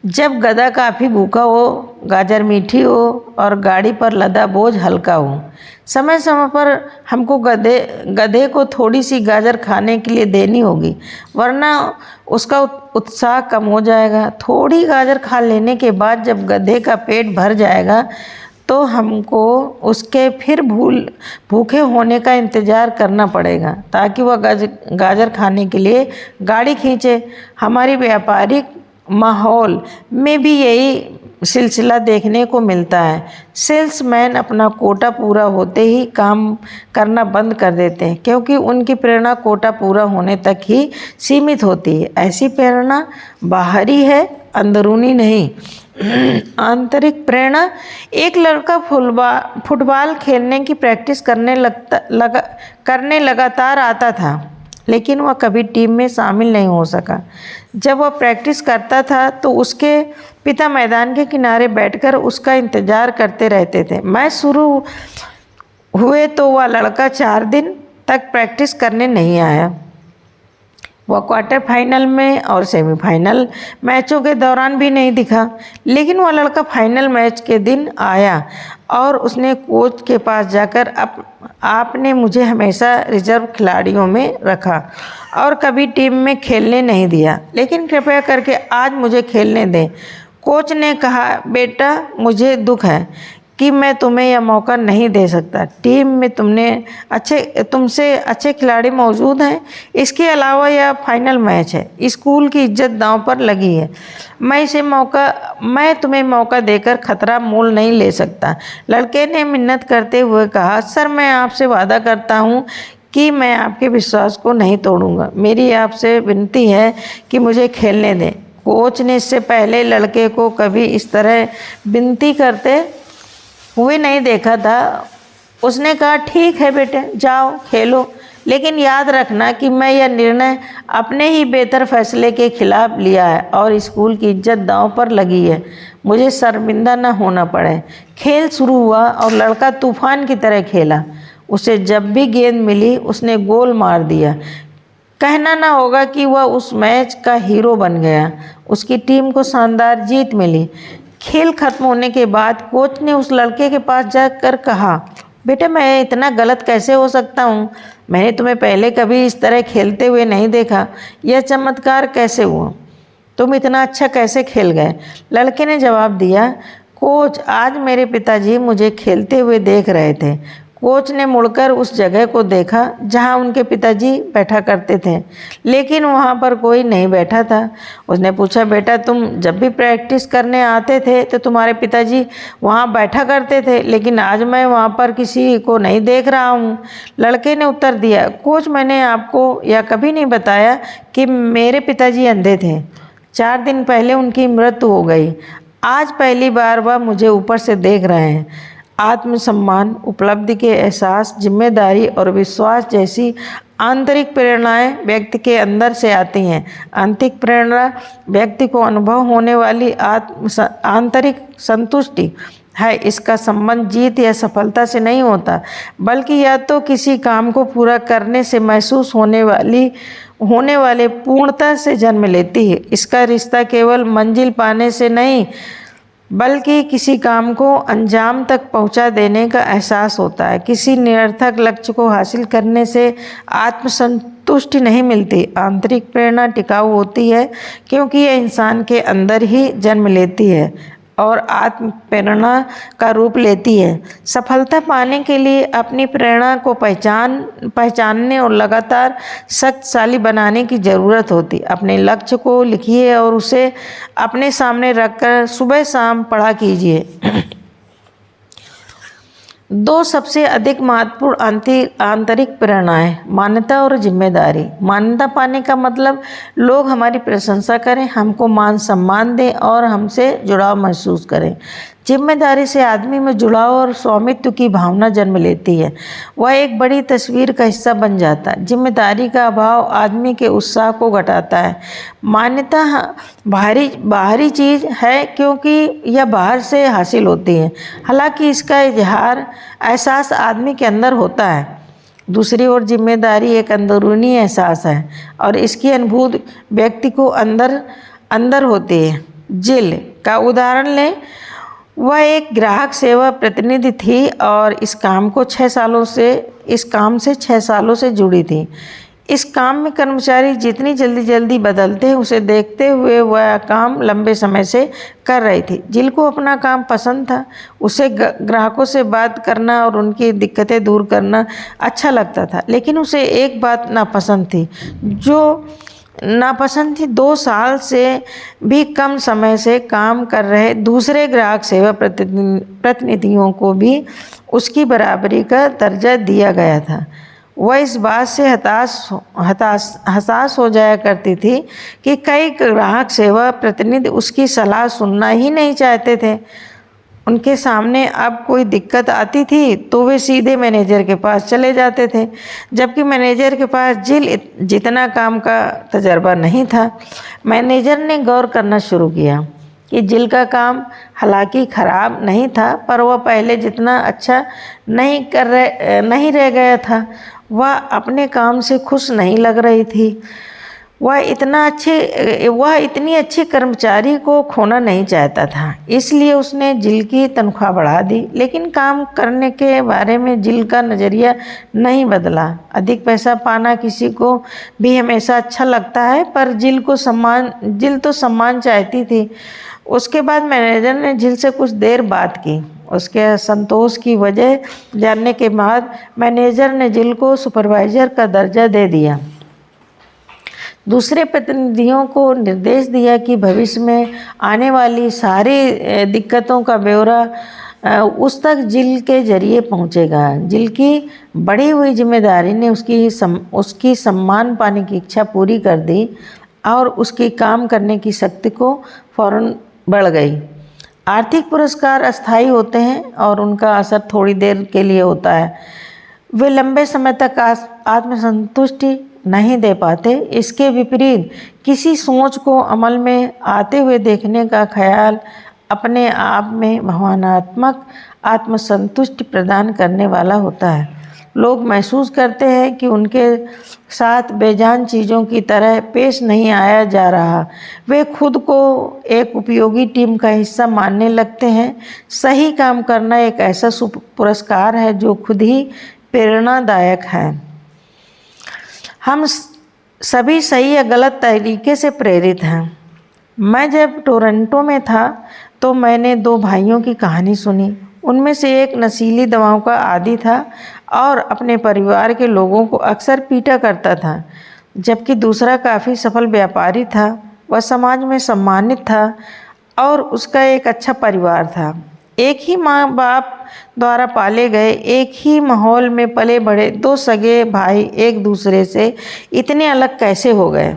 S1: जब गधा काफ़ी भूखा हो, गाजर मीठी हो और गाड़ी पर लदा बोझ हल्का हो। समय समय पर हमको गधे को थोड़ी सी गाजर खाने के लिए देनी होगी, वरना उसका उत्साह कम हो जाएगा। थोड़ी गाजर खा लेने के बाद जब गधे का पेट भर जाएगा तो हमको उसके फिर भूखे होने का इंतज़ार करना पड़ेगा ताकि वह गाजर खाने के लिए गाड़ी खींचे। हमारी व्यापारिक माहौल में भी यही सिलसिला देखने को मिलता है। सेल्समैन अपना कोटा पूरा होते ही काम करना बंद कर देते हैं क्योंकि उनकी प्रेरणा कोटा पूरा होने तक ही सीमित होती है। ऐसी प्रेरणा बाहरी है, अंदरूनी नहीं। आंतरिक प्रेरणा, एक लड़का फुटबॉल खेलने की प्रैक्टिस करने लगातार आता था, लेकिन वह कभी टीम में शामिल नहीं हो सका। जब वह प्रैक्टिस करता था तो उसके पिता मैदान के किनारे बैठकर उसका इंतज़ार करते रहते थे। मैच शुरू हुए तो वह लड़का 4 दिन तक प्रैक्टिस करने नहीं आया। वह क्वार्टर फाइनल में और सेमीफाइनल मैचों के दौरान भी नहीं दिखा, लेकिन वह लड़का फाइनल मैच के दिन आया और उसने कोच के पास जाकर आपने मुझे हमेशा रिजर्व खिलाड़ियों में रखा और कभी टीम में खेलने नहीं दिया, लेकिन कृपया करके आज मुझे खेलने दें। कोच ने कहा, बेटा मुझे दुख है कि मैं तुम्हें यह मौका नहीं दे सकता। टीम में तुमसे अच्छे खिलाड़ी मौजूद हैं। इसके अलावा यह फाइनल मैच है। स्कूल की इज्जत दांव पर लगी है। मैं तुम्हें मौका देकर खतरा मोल नहीं ले सकता। लड़के ने मिन्नत करते हुए कहा, सर मैं आपसे वादा करता हूँ कि मैं आपके विश्वास को नहीं तोड़ूंगा। मेरी आपसे विनती है कि मुझे खेलने दें। कोच ने इससे पहले लड़के को कभी इस तरह विनती करते हुए नहीं देखा था। उसने कहा, ठीक है बेटे, जाओ खेलो, लेकिन याद रखना कि मैं यह निर्णय अपने ही बेहतर फैसले के खिलाफ लिया है और स्कूल की इज्जत दांव पर लगी है। मुझे शर्मिंदा न होना पड़े। खेल शुरू हुआ और लड़का तूफान की तरह खेला। उसे जब भी गेंद मिली उसने गोल मार दिया। कहना ना होगा कि वह उस मैच का हीरो बन गया। उसकी टीम को शानदार जीत मिली। खेल खत्म होने के बाद कोच ने उस लड़के के पास जाकर कहा, बेटे मैं इतना गलत कैसे हो सकता हूँ? मैंने तुम्हें पहले कभी इस तरह खेलते हुए नहीं देखा। यह चमत्कार कैसे हुआ? तुम इतना अच्छा कैसे खेल गए? लड़के ने जवाब दिया, कोच आज मेरे पिताजी मुझे खेलते हुए देख रहे थे। कोच ने मुड़कर उस जगह को देखा जहां उनके पिताजी बैठा करते थे, लेकिन वहां पर कोई नहीं बैठा था। उसने पूछा, बेटा तुम जब भी प्रैक्टिस करने आते थे तो तुम्हारे पिताजी वहां बैठा करते थे, लेकिन आज मैं वहां पर किसी को नहीं देख रहा हूं। लड़के ने उत्तर दिया, कोच मैंने आपको यह कभी नहीं बताया कि मेरे पिताजी अंधे थे। 4 दिन पहले उनकी मृत्यु हो गई। आज पहली बार वह मुझे ऊपर से देख रहे हैं। आत्मसम्मान, उपलब्धि के एहसास, जिम्मेदारी और विश्वास जैसी आंतरिक प्रेरणाएं व्यक्ति के अंदर से आती हैं। आंतरिक प्रेरणा व्यक्ति को अनुभव होने वाली आंतरिक संतुष्टि है। इसका संबंध जीत या सफलता से नहीं होता, बल्कि या तो किसी काम को पूरा करने से महसूस होने वाले पूर्णता से जन्म लेती है। इसका रिश्ता केवल मंजिल पाने से नहीं, बल्कि किसी काम को अंजाम तक पहुंचा देने का एहसास होता है। किसी निरर्थक लक्ष्य को हासिल करने से आत्मसंतुष्टि नहीं मिलती। आंतरिक प्रेरणा टिकाऊ होती है क्योंकि यह इंसान के अंदर ही जन्म लेती है और आत्म प्रेरणा का रूप लेती है। सफलता पाने के लिए अपनी प्रेरणा को पहचानने और लगातार शक्तिशाली बनाने की ज़रूरत होती। अपने लक्ष्य को लिखिए और उसे अपने सामने रखकर सुबह शाम पढ़ा कीजिए। दो सबसे अधिक महत्वपूर्ण आंतरिक प्रेरणाएं, मान्यता और जिम्मेदारी। मान्यता पाने का मतलब लोग हमारी प्रशंसा करें, हमको मान सम्मान दें और हमसे जुड़ाव महसूस करें। जिम्मेदारी से आदमी में जुड़ाव और स्वामित्व की भावना जन्म लेती है। वह एक बड़ी तस्वीर का हिस्सा बन जाता है। जिम्मेदारी का अभाव आदमी के उत्साह को घटाता है। मान्यता बाहरी चीज़ है क्योंकि यह बाहर से हासिल होती है, हालांकि इसका एहसास आदमी के अंदर होता है। दूसरी ओर जिम्मेदारी एक अंदरूनी एहसास है और इसकी अनुभूति व्यक्ति को अंदर होती है। जिल का उदाहरण लें। वह एक ग्राहक सेवा प्रतिनिधि थी और इस काम से 6 सालों से जुड़ी थी। इस काम में कर्मचारी जितनी जल्दी बदलते हैं, उसे देखते हुए वह काम लंबे समय से कर रही थी। जिल को अपना काम पसंद था। उसे ग्राहकों से बात करना और उनकी दिक्कतें दूर करना अच्छा लगता था, लेकिन उसे एक बात नापसंद थी। 2 साल से भी कम समय से काम कर रहे दूसरे ग्राहक सेवा प्रतिनिधियों को भी उसकी बराबरी का दर्जा दिया गया था। वह इस बात से हताश हो जाया करती थी कि कई ग्राहक सेवा प्रतिनिधि उसकी सलाह सुनना ही नहीं चाहते थे। उनके सामने अब कोई दिक्कत आती थी तो वे सीधे मैनेजर के पास चले जाते थे, जबकि मैनेजर के पास जितना काम का तजर्बा नहीं था। मैनेजर ने गौर करना शुरू किया कि जिल का काम हालांकि खराब नहीं था, पर वह पहले जितना अच्छा नहीं रह गया था। वह अपने काम से खुश नहीं लग रही थी। वह इतनी अच्छी कर्मचारी को खोना नहीं चाहता था, इसलिए उसने जिल की तनख्वाह बढ़ा दी। लेकिन काम करने के बारे में जिल का नज़रिया नहीं बदला। अधिक पैसा पाना किसी को भी हमेशा अच्छा लगता है, पर जिल तो सम्मान चाहती थी। उसके बाद मैनेजर ने जिल से कुछ देर बात की। उसके असंतोष की वजह जानने के बाद मैनेजर ने जिल को सुपरवाइज़र का दर्जा दे दिया। दूसरे प्रतिनिधियों को निर्देश दिया कि भविष्य में आने वाली सारी दिक्कतों का ब्यौरा उस तक जिल के जरिए पहुंचेगा। जिल की बढ़ी हुई जिम्मेदारी ने उसकी सम्मान पाने की इच्छा पूरी कर दी और उसकी काम करने की शक्ति को फौरन बढ़ गई। आर्थिक पुरस्कार अस्थायी होते हैं और उनका असर थोड़ी देर के लिए होता है। वे लंबे समय तक आत्मसंतुष्टि नहीं दे पाते। इसके विपरीत किसी सोच को अमल में आते हुए देखने का ख्याल अपने आप में भावनात्मक आत्मसंतुष्टि प्रदान करने वाला होता है। लोग महसूस करते हैं कि उनके साथ बेजान चीज़ों की तरह पेश नहीं आया जा रहा। वे खुद को एक उपयोगी टीम का हिस्सा मानने लगते हैं। सही काम करना एक ऐसा पुरस्कार है जो खुद ही प्रेरणादायक है। हम सभी सही या गलत तरीके से प्रेरित हैं। मैं जब टोरंटो में था तो मैंने 2 भाइयों की कहानी सुनी। उनमें से एक नशीली दवाओं का आदी था और अपने परिवार के लोगों को अक्सर पीटा करता था, जबकि दूसरा काफ़ी सफल व्यापारी था। वह समाज में सम्मानित था और उसका एक अच्छा परिवार था। एक ही माँ बाप द्वारा पाले गए, एक ही माहौल में पले बढ़े 2 सगे भाई एक दूसरे से इतने अलग कैसे हो गए।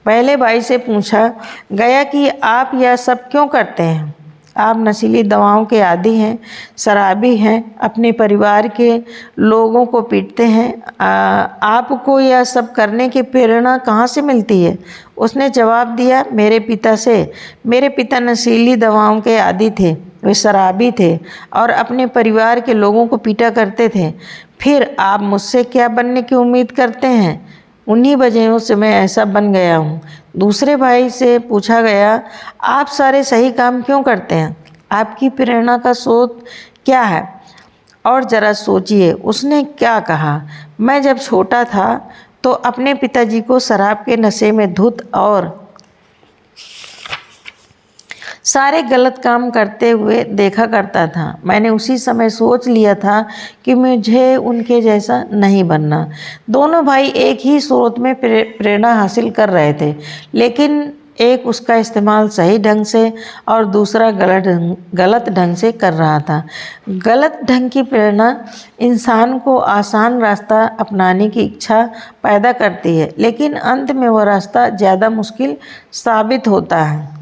S1: पहले भाई से पूछा गया कि आप यह सब क्यों करते हैं। आप नशीली दवाओं के आदी हैं, शराबी हैं, अपने परिवार के लोगों को पीटते हैं। आपको यह सब करने की प्रेरणा कहाँ से मिलती है? उसने जवाब दिया, मेरे पिता से। मेरे पिता नशीली दवाओं के आदी थे, वे शराबी थे और अपने परिवार के लोगों को पीटा करते थे। फिर आप मुझसे क्या बनने की उम्मीद करते हैं? उन्हीं वजहों से मैं ऐसा बन गया हूँ। दूसरे भाई से पूछा गया, आप सारे सही काम क्यों करते हैं? आपकी प्रेरणा का स्रोत क्या है? और ज़रा सोचिए, उसने क्या कहा। मैं जब छोटा था तो अपने पिताजी को शराब के नशे में धुत और सारे गलत काम करते हुए देखा करता था। मैंने उसी समय सोच लिया था कि मुझे उनके जैसा नहीं बनना। दोनों भाई एक ही स्रोत में प्रेरणा हासिल कर रहे थे, लेकिन एक उसका इस्तेमाल सही ढंग से और दूसरा गलत ढंग से कर रहा था। गलत ढंग की प्रेरणा इंसान को आसान रास्ता अपनाने की इच्छा पैदा करती है, लेकिन अंत में वह रास्ता ज़्यादा मुश्किल साबित होता है।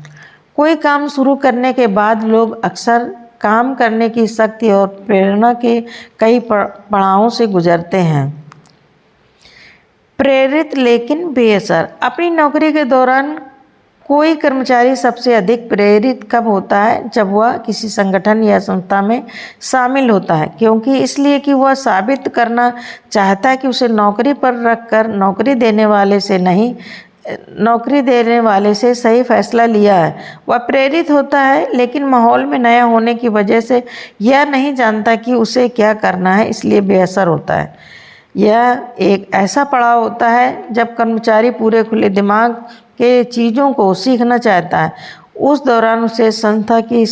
S1: कोई काम शुरू करने के बाद लोग अक्सर काम करने की शक्ति और प्रेरणा के कई पड़ावों से गुजरते हैं। प्रेरित लेकिन बेअसर। अपनी नौकरी के दौरान कोई कर्मचारी सबसे अधिक प्रेरित कब होता है? जब वह किसी संगठन या संस्था में शामिल होता है, क्योंकि इसलिए कि वह साबित करना चाहता है कि उसे नौकरी पर रखकर नौकरी देने वाले से सही फैसला लिया है। वह प्रेरित होता है, लेकिन माहौल में नया होने की वजह से यह नहीं जानता कि उसे क्या करना है, इसलिए बेअसर होता है। यह एक ऐसा पड़ाव होता है जब कर्मचारी पूरे खुले दिमाग के चीज़ों को सीखना चाहता है। उस दौरान उसे संस्था की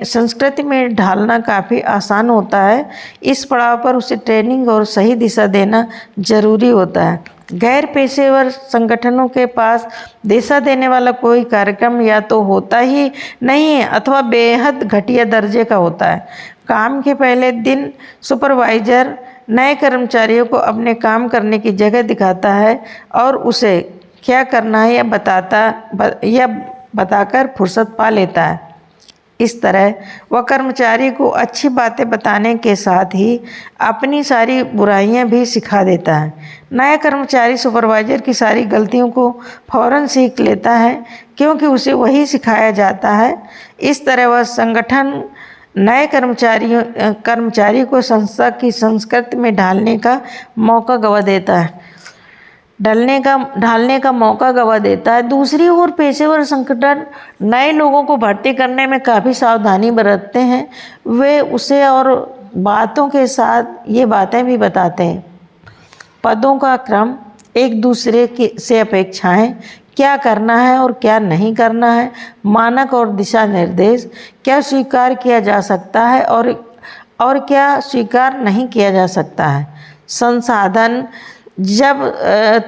S1: संस्कृति में ढालना काफ़ी आसान होता है। इस पड़ाव पर उसे ट्रेनिंग और सही दिशा देना जरूरी होता है। गैर पेशेवर संगठनों के पास दिशा देने वाला कोई कार्यक्रम या तो होता ही नहीं है अथवा बेहद घटिया दर्जे का होता है। काम के पहले दिन सुपरवाइजर नए कर्मचारियों को अपने काम करने की जगह दिखाता है और उसे क्या करना है यह बताकर फुर्सत पा लेता है। इस तरह वह कर्मचारी को अच्छी बातें बताने के साथ ही अपनी सारी बुराइयां भी सिखा देता है। नया कर्मचारी सुपरवाइजर की सारी गलतियों को फौरन सीख लेता है, क्योंकि उसे वही सिखाया जाता है। इस तरह वह संगठन नए कर्मचारी को संस्था की संस्कृति में ढालने का मौका गवा देता है। दूसरी ओर पेशेवर संगठन नए लोगों को भर्ती करने में काफ़ी सावधानी बरतते हैं। वे उसे और बातों के साथ ये बातें भी बताते हैं। पदों का क्रम, एक दूसरे से अपेक्षाएं, क्या करना है और क्या नहीं करना है, मानक और दिशा निर्देश, क्या स्वीकार किया जा सकता है और क्या स्वीकार नहीं किया जा सकता है, संसाधन। जब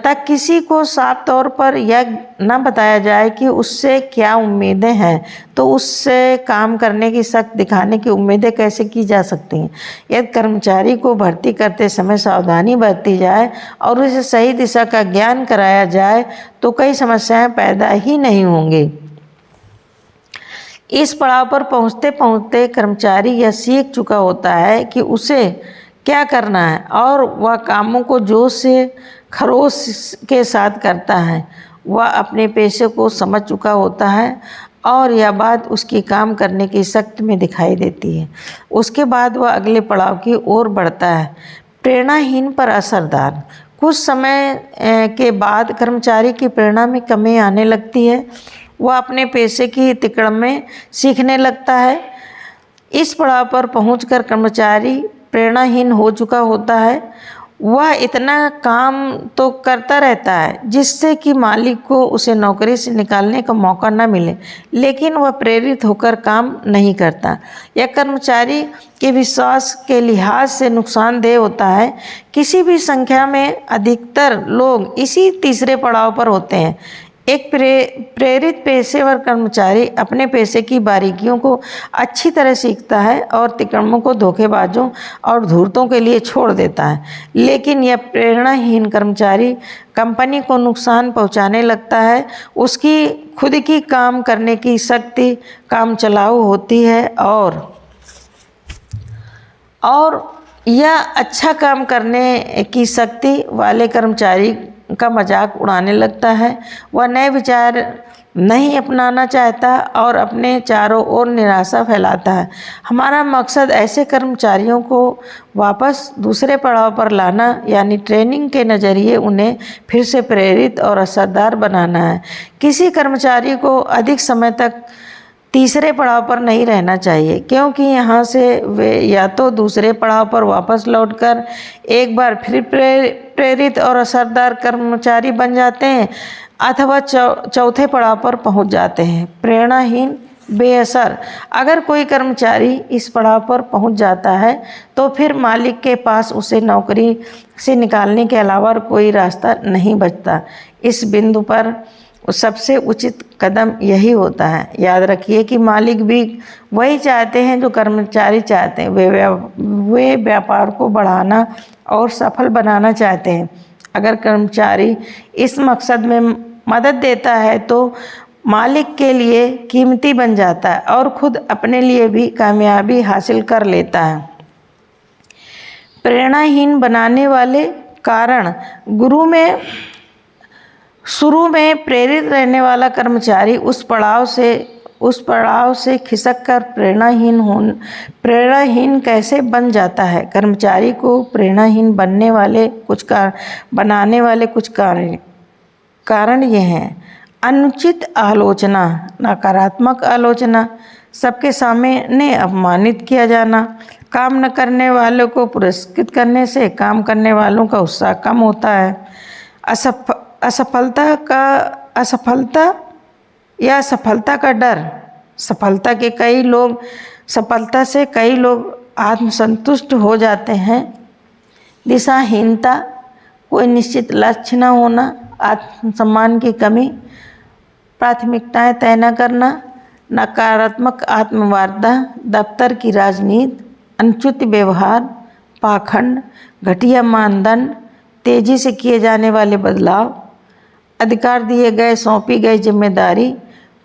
S1: तक किसी को साफ तौर पर यह न बताया जाए कि उससे क्या उम्मीदें हैं, तो उससे काम करने की शक्ति दिखाने की उम्मीदें कैसे की जा सकती हैं। यदि कर्मचारी को भर्ती करते समय सावधानी बरती जाए और उसे सही दिशा का ज्ञान कराया जाए तो कई समस्याएं पैदा ही नहीं होंगी। इस पड़ाव पर पहुंचते पहुंचते कर्मचारी यह सीख चुका होता है कि उसे क्या करना है और वह कामों को जोश से खरोश के साथ करता है। वह अपने पेशे को समझ चुका होता है और यह बात उसकी काम करने की शक्ति में दिखाई देती है। उसके बाद वह अगले पड़ाव की ओर बढ़ता है। प्रेरणाहीन पर असरदार। कुछ समय के बाद कर्मचारी की प्रेरणा में कमी आने लगती है। वह अपने पेशे की तिकड़ में सीखने लगता है। इस पड़ाव पर पहुंचकर कर्मचारी प्रेरणाहीन हो चुका होता है। वह इतना काम तो करता रहता है जिससे कि मालिक को उसे नौकरी से निकालने का मौका न मिले, लेकिन वह प्रेरित होकर काम नहीं करता। यह कर्मचारी के विश्वास के लिहाज से नुकसानदेह होता है। किसी भी संख्या में अधिकतर लोग इसी तीसरे पड़ाव पर होते हैं। एक प्रेरित पेशेवर कर्मचारी अपने पेशे की बारीकियों को अच्छी तरह सीखता है और तिकड़मों को धोखेबाजों और धूर्तों के लिए छोड़ देता है। लेकिन यह प्रेरणाहीन कर्मचारी कंपनी को नुकसान पहुंचाने लगता है। उसकी खुद की काम करने की शक्ति काम चलाऊ होती है और यह अच्छा काम करने की शक्ति वाले कर्मचारी का मजाक उड़ाने लगता है। वह नए विचार नहीं अपनाना चाहता और अपने चारों ओर निराशा फैलाता है। हमारा मकसद ऐसे कर्मचारियों को वापस दूसरे पड़ाव पर लाना यानी ट्रेनिंग के नज़रिए उन्हें फिर से प्रेरित और असरदार बनाना है। किसी कर्मचारी को अधिक समय तक तीसरे पड़ाव पर नहीं रहना चाहिए, क्योंकि यहाँ से वे या तो दूसरे पड़ाव पर वापस लौटकर एक बार फिर प्रेरित और असरदार कर्मचारी बन जाते हैं अथवा चौथे पड़ाव पर पहुँच जाते हैं, प्रेरणाहीन बेअसर। अगर कोई कर्मचारी इस पड़ाव पर पहुँच जाता है तो फिर मालिक के पास उसे नौकरी से निकालने के अलावा कोई रास्ता नहीं बचता। इस बिंदु पर सबसे उचित कदम यही होता है। याद रखिए कि मालिक भी वही चाहते हैं जो कर्मचारी चाहते हैं। वे व्यापार को बढ़ाना और सफल बनाना चाहते हैं। अगर कर्मचारी इस मकसद में मदद देता है तो मालिक के लिए कीमती बन जाता है और खुद अपने लिए भी कामयाबी हासिल कर लेता है। प्रेरणाहीन बनाने वाले कारण। शुरू में प्रेरित रहने वाला कर्मचारी उस पड़ाव से खिसक कर प्रेरणाहीन कैसे बन जाता है। कर्मचारी को प्रेरणाहीन बनाने वाले कुछ कारण ये हैं। अनुचित आलोचना, नकारात्मक आलोचना, सबके सामने अपमानित किया जाना, काम न करने वालों को पुरस्कृत करने से काम करने वालों का उत्साह कम होता है। असफलता या सफलता का डर। सफलता से कई लोग आत्मसंतुष्ट हो जाते हैं। दिशाहीनता, कोई निश्चित लक्ष्य न होना, आत्मसम्मान की कमी, प्राथमिकताएं तय न करना, नकारात्मक आत्मवार्ता, दफ्तर की राजनीति, अनुचित व्यवहार, पाखंड, घटिया मानदंड, तेजी से किए जाने वाले बदलाव, अधिकार दिए गए सौंपी गई जिम्मेदारी।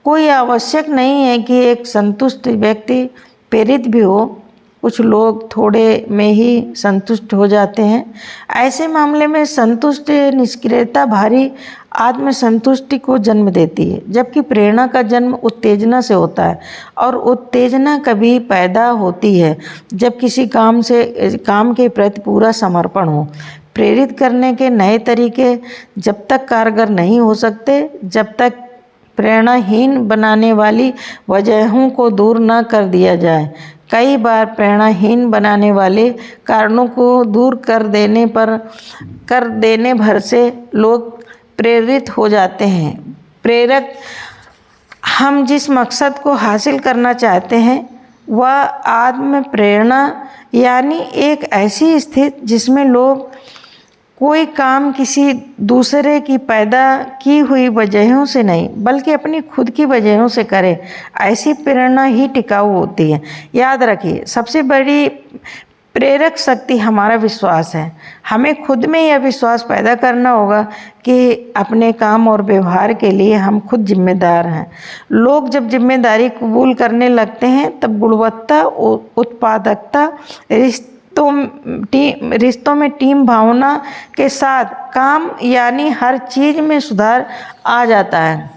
S1: कोई आवश्यक नहीं है कि एक संतुष्ट व्यक्ति प्रेरित भी हो। कुछ लोग थोड़े में ही संतुष्ट हो जाते हैं। ऐसे मामले में संतुष्ट निष्क्रियता भारी आत्मसंतुष्टि को जन्म देती है, जबकि प्रेरणा का जन्म उत्तेजना से होता है और उत्तेजना कभी पैदा होती है जब किसी काम के प्रति पूरा समर्पण हो। प्रेरित करने के नए तरीके जब तक कारगर नहीं हो सकते जब तक प्रेरणाहीन बनाने वाली वजहों को दूर न कर दिया जाए। कई बार प्रेरणाहीन बनाने वाले कारणों को दूर कर देने भर से लोग प्रेरित हो जाते हैं। प्रेरक हम जिस मकसद को हासिल करना चाहते हैं वह आत्म प्रेरणा यानी एक ऐसी स्थिति जिसमें लोग कोई काम किसी दूसरे की पैदा की हुई वजहों से नहीं बल्कि अपनी खुद की वजहों से करें, ऐसी प्रेरणा ही टिकाऊ होती है। याद रखिए, सबसे बड़ी प्रेरक शक्ति हमारा विश्वास है। हमें खुद में यह विश्वास पैदा करना होगा कि अपने काम और व्यवहार के लिए हम खुद जिम्मेदार हैं। लोग जब जिम्मेदारी कबूल करने लगते हैं तब गुणवत्ता, उत्पादकता, रिश्तों में टीम भावना के साथ काम यानी हर चीज में सुधार आ जाता है।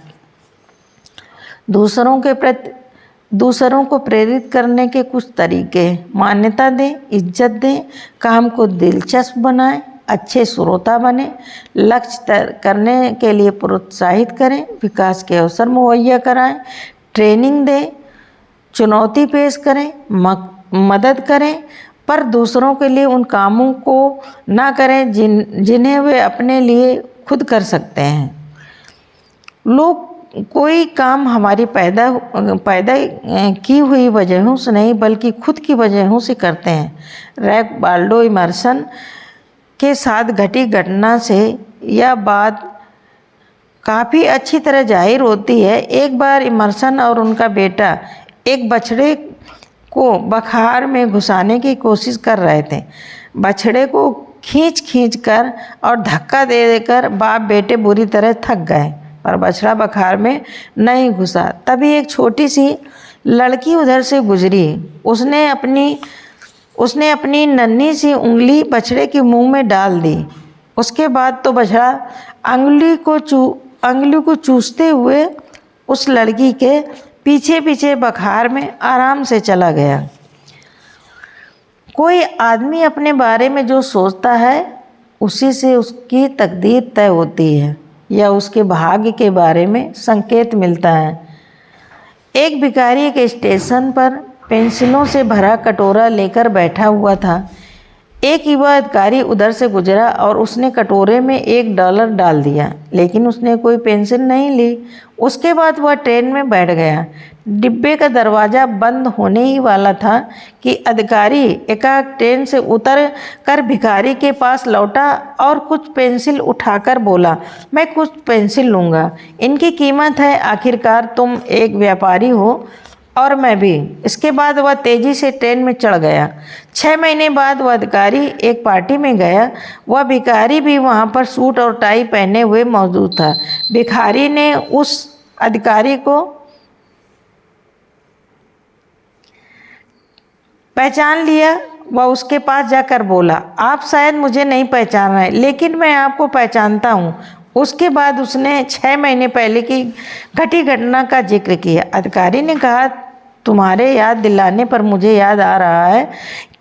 S1: दूसरों को प्रेरित करने के कुछ तरीके। मान्यता दें, इज्जत दें, काम को दिलचस्प बनाएं, अच्छे श्रोता बने, लक्ष्य तय करने के लिए प्रोत्साहित करें, विकास के अवसर मुहैया कराएं, ट्रेनिंग दें, चुनौती पेश करें, मदद करें, पर दूसरों के लिए उन कामों को ना करें जिन्हें वे अपने लिए खुद कर सकते हैं। लोग कोई काम हमारी पैदा की हुई वजहों से नहीं बल्कि खुद की वजहों से करते हैं। रैल्फ वाल्डो इमर्सन के साथ घटी घटना से यह बात काफ़ी अच्छी तरह जाहिर होती है। एक बार इमर्सन और उनका बेटा एक बछड़े को बखार में घुसाने की कोशिश कर रहे थे। बछड़े को खींच खींच कर और धक्का दे देकर बाप बेटे बुरी तरह थक गए, पर बछड़ा बखार में नहीं घुसा। तभी एक छोटी सी लड़की उधर से गुजरी। उसने अपनी नन्ही सी उंगली बछड़े के मुंह में डाल दी। उसके बाद तो बछड़ा अंगुली को चूसते हुए उस लड़की के पीछे पीछे बखार में आराम से चला गया। कोई आदमी अपने बारे में जो सोचता है उसी से उसकी तकदीर तय होती है या उसके भाग्य के बारे में संकेत मिलता है। एक भिखारी एक स्टेशन पर पेंसिलों से भरा कटोरा लेकर बैठा हुआ था। एक युवा अधिकारी उधर से गुजरा और उसने कटोरे में $1 डाल दिया, लेकिन उसने कोई पेंसिल नहीं ली। उसके बाद वह ट्रेन में बैठ गया। डिब्बे का दरवाज़ा बंद होने ही वाला था कि अधिकारी एकाएक ट्रेन से उतर कर भिखारी के पास लौटा और कुछ पेंसिल उठाकर बोला, मैं कुछ पेंसिल लूँगा, इनकी कीमत है, आखिरकार तुम एक व्यापारी हो और मैं भी। इसके बाद वह तेज़ी से ट्रेन में चढ़ गया। 6 महीने बाद वह अधिकारी एक पार्टी में गया। वह भिखारी भी वहाँ पर सूट और टाई पहने हुए मौजूद था। भिखारी ने उस अधिकारी को पहचान लिया। वह उसके पास जाकर बोला, आप शायद मुझे नहीं पहचान रहे, लेकिन मैं आपको पहचानता हूँ। उसके बाद उसने 6 महीने पहले की घटी घटना का जिक्र किया। अधिकारी ने कहा, तुम्हारे याद दिलाने पर मुझे याद आ रहा है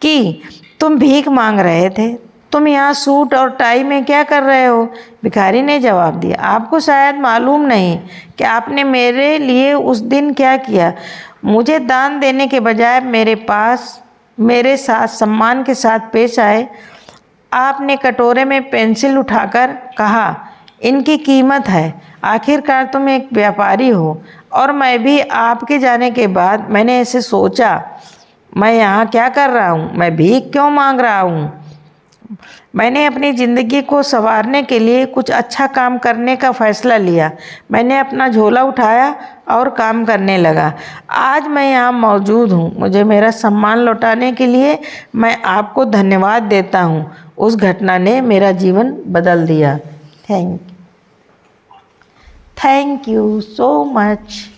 S1: कि तुम भीख मांग रहे थे। तुम यहाँ सूट और टाई में क्या कर रहे हो? भिखारी ने जवाब दिया, आपको शायद मालूम नहीं कि आपने मेरे लिए उस दिन क्या किया। मुझे दान देने के बजाय मेरे साथ सम्मान के साथ पेश आए। आपने कटोरे में पेंसिल उठाकर कहा, इनकी कीमत है, आखिरकार तुम एक व्यापारी हो। और मैं भी आपके जाने के बाद मैंने ऐसे सोचा, मैं यहाँ क्या कर रहा हूँ, मैं भीख क्यों मांग रहा हूँ। मैंने अपनी ज़िंदगी को संवारने के लिए कुछ अच्छा काम करने का फ़ैसला लिया। मैंने अपना झोला उठाया और काम करने लगा। आज मैं यहाँ मौजूद हूँ। मुझे मेरा सम्मान लौटाने के लिए मैं आपको धन्यवाद देता हूँ। उस घटना ने मेरा जीवन बदल दिया। Thank you so much.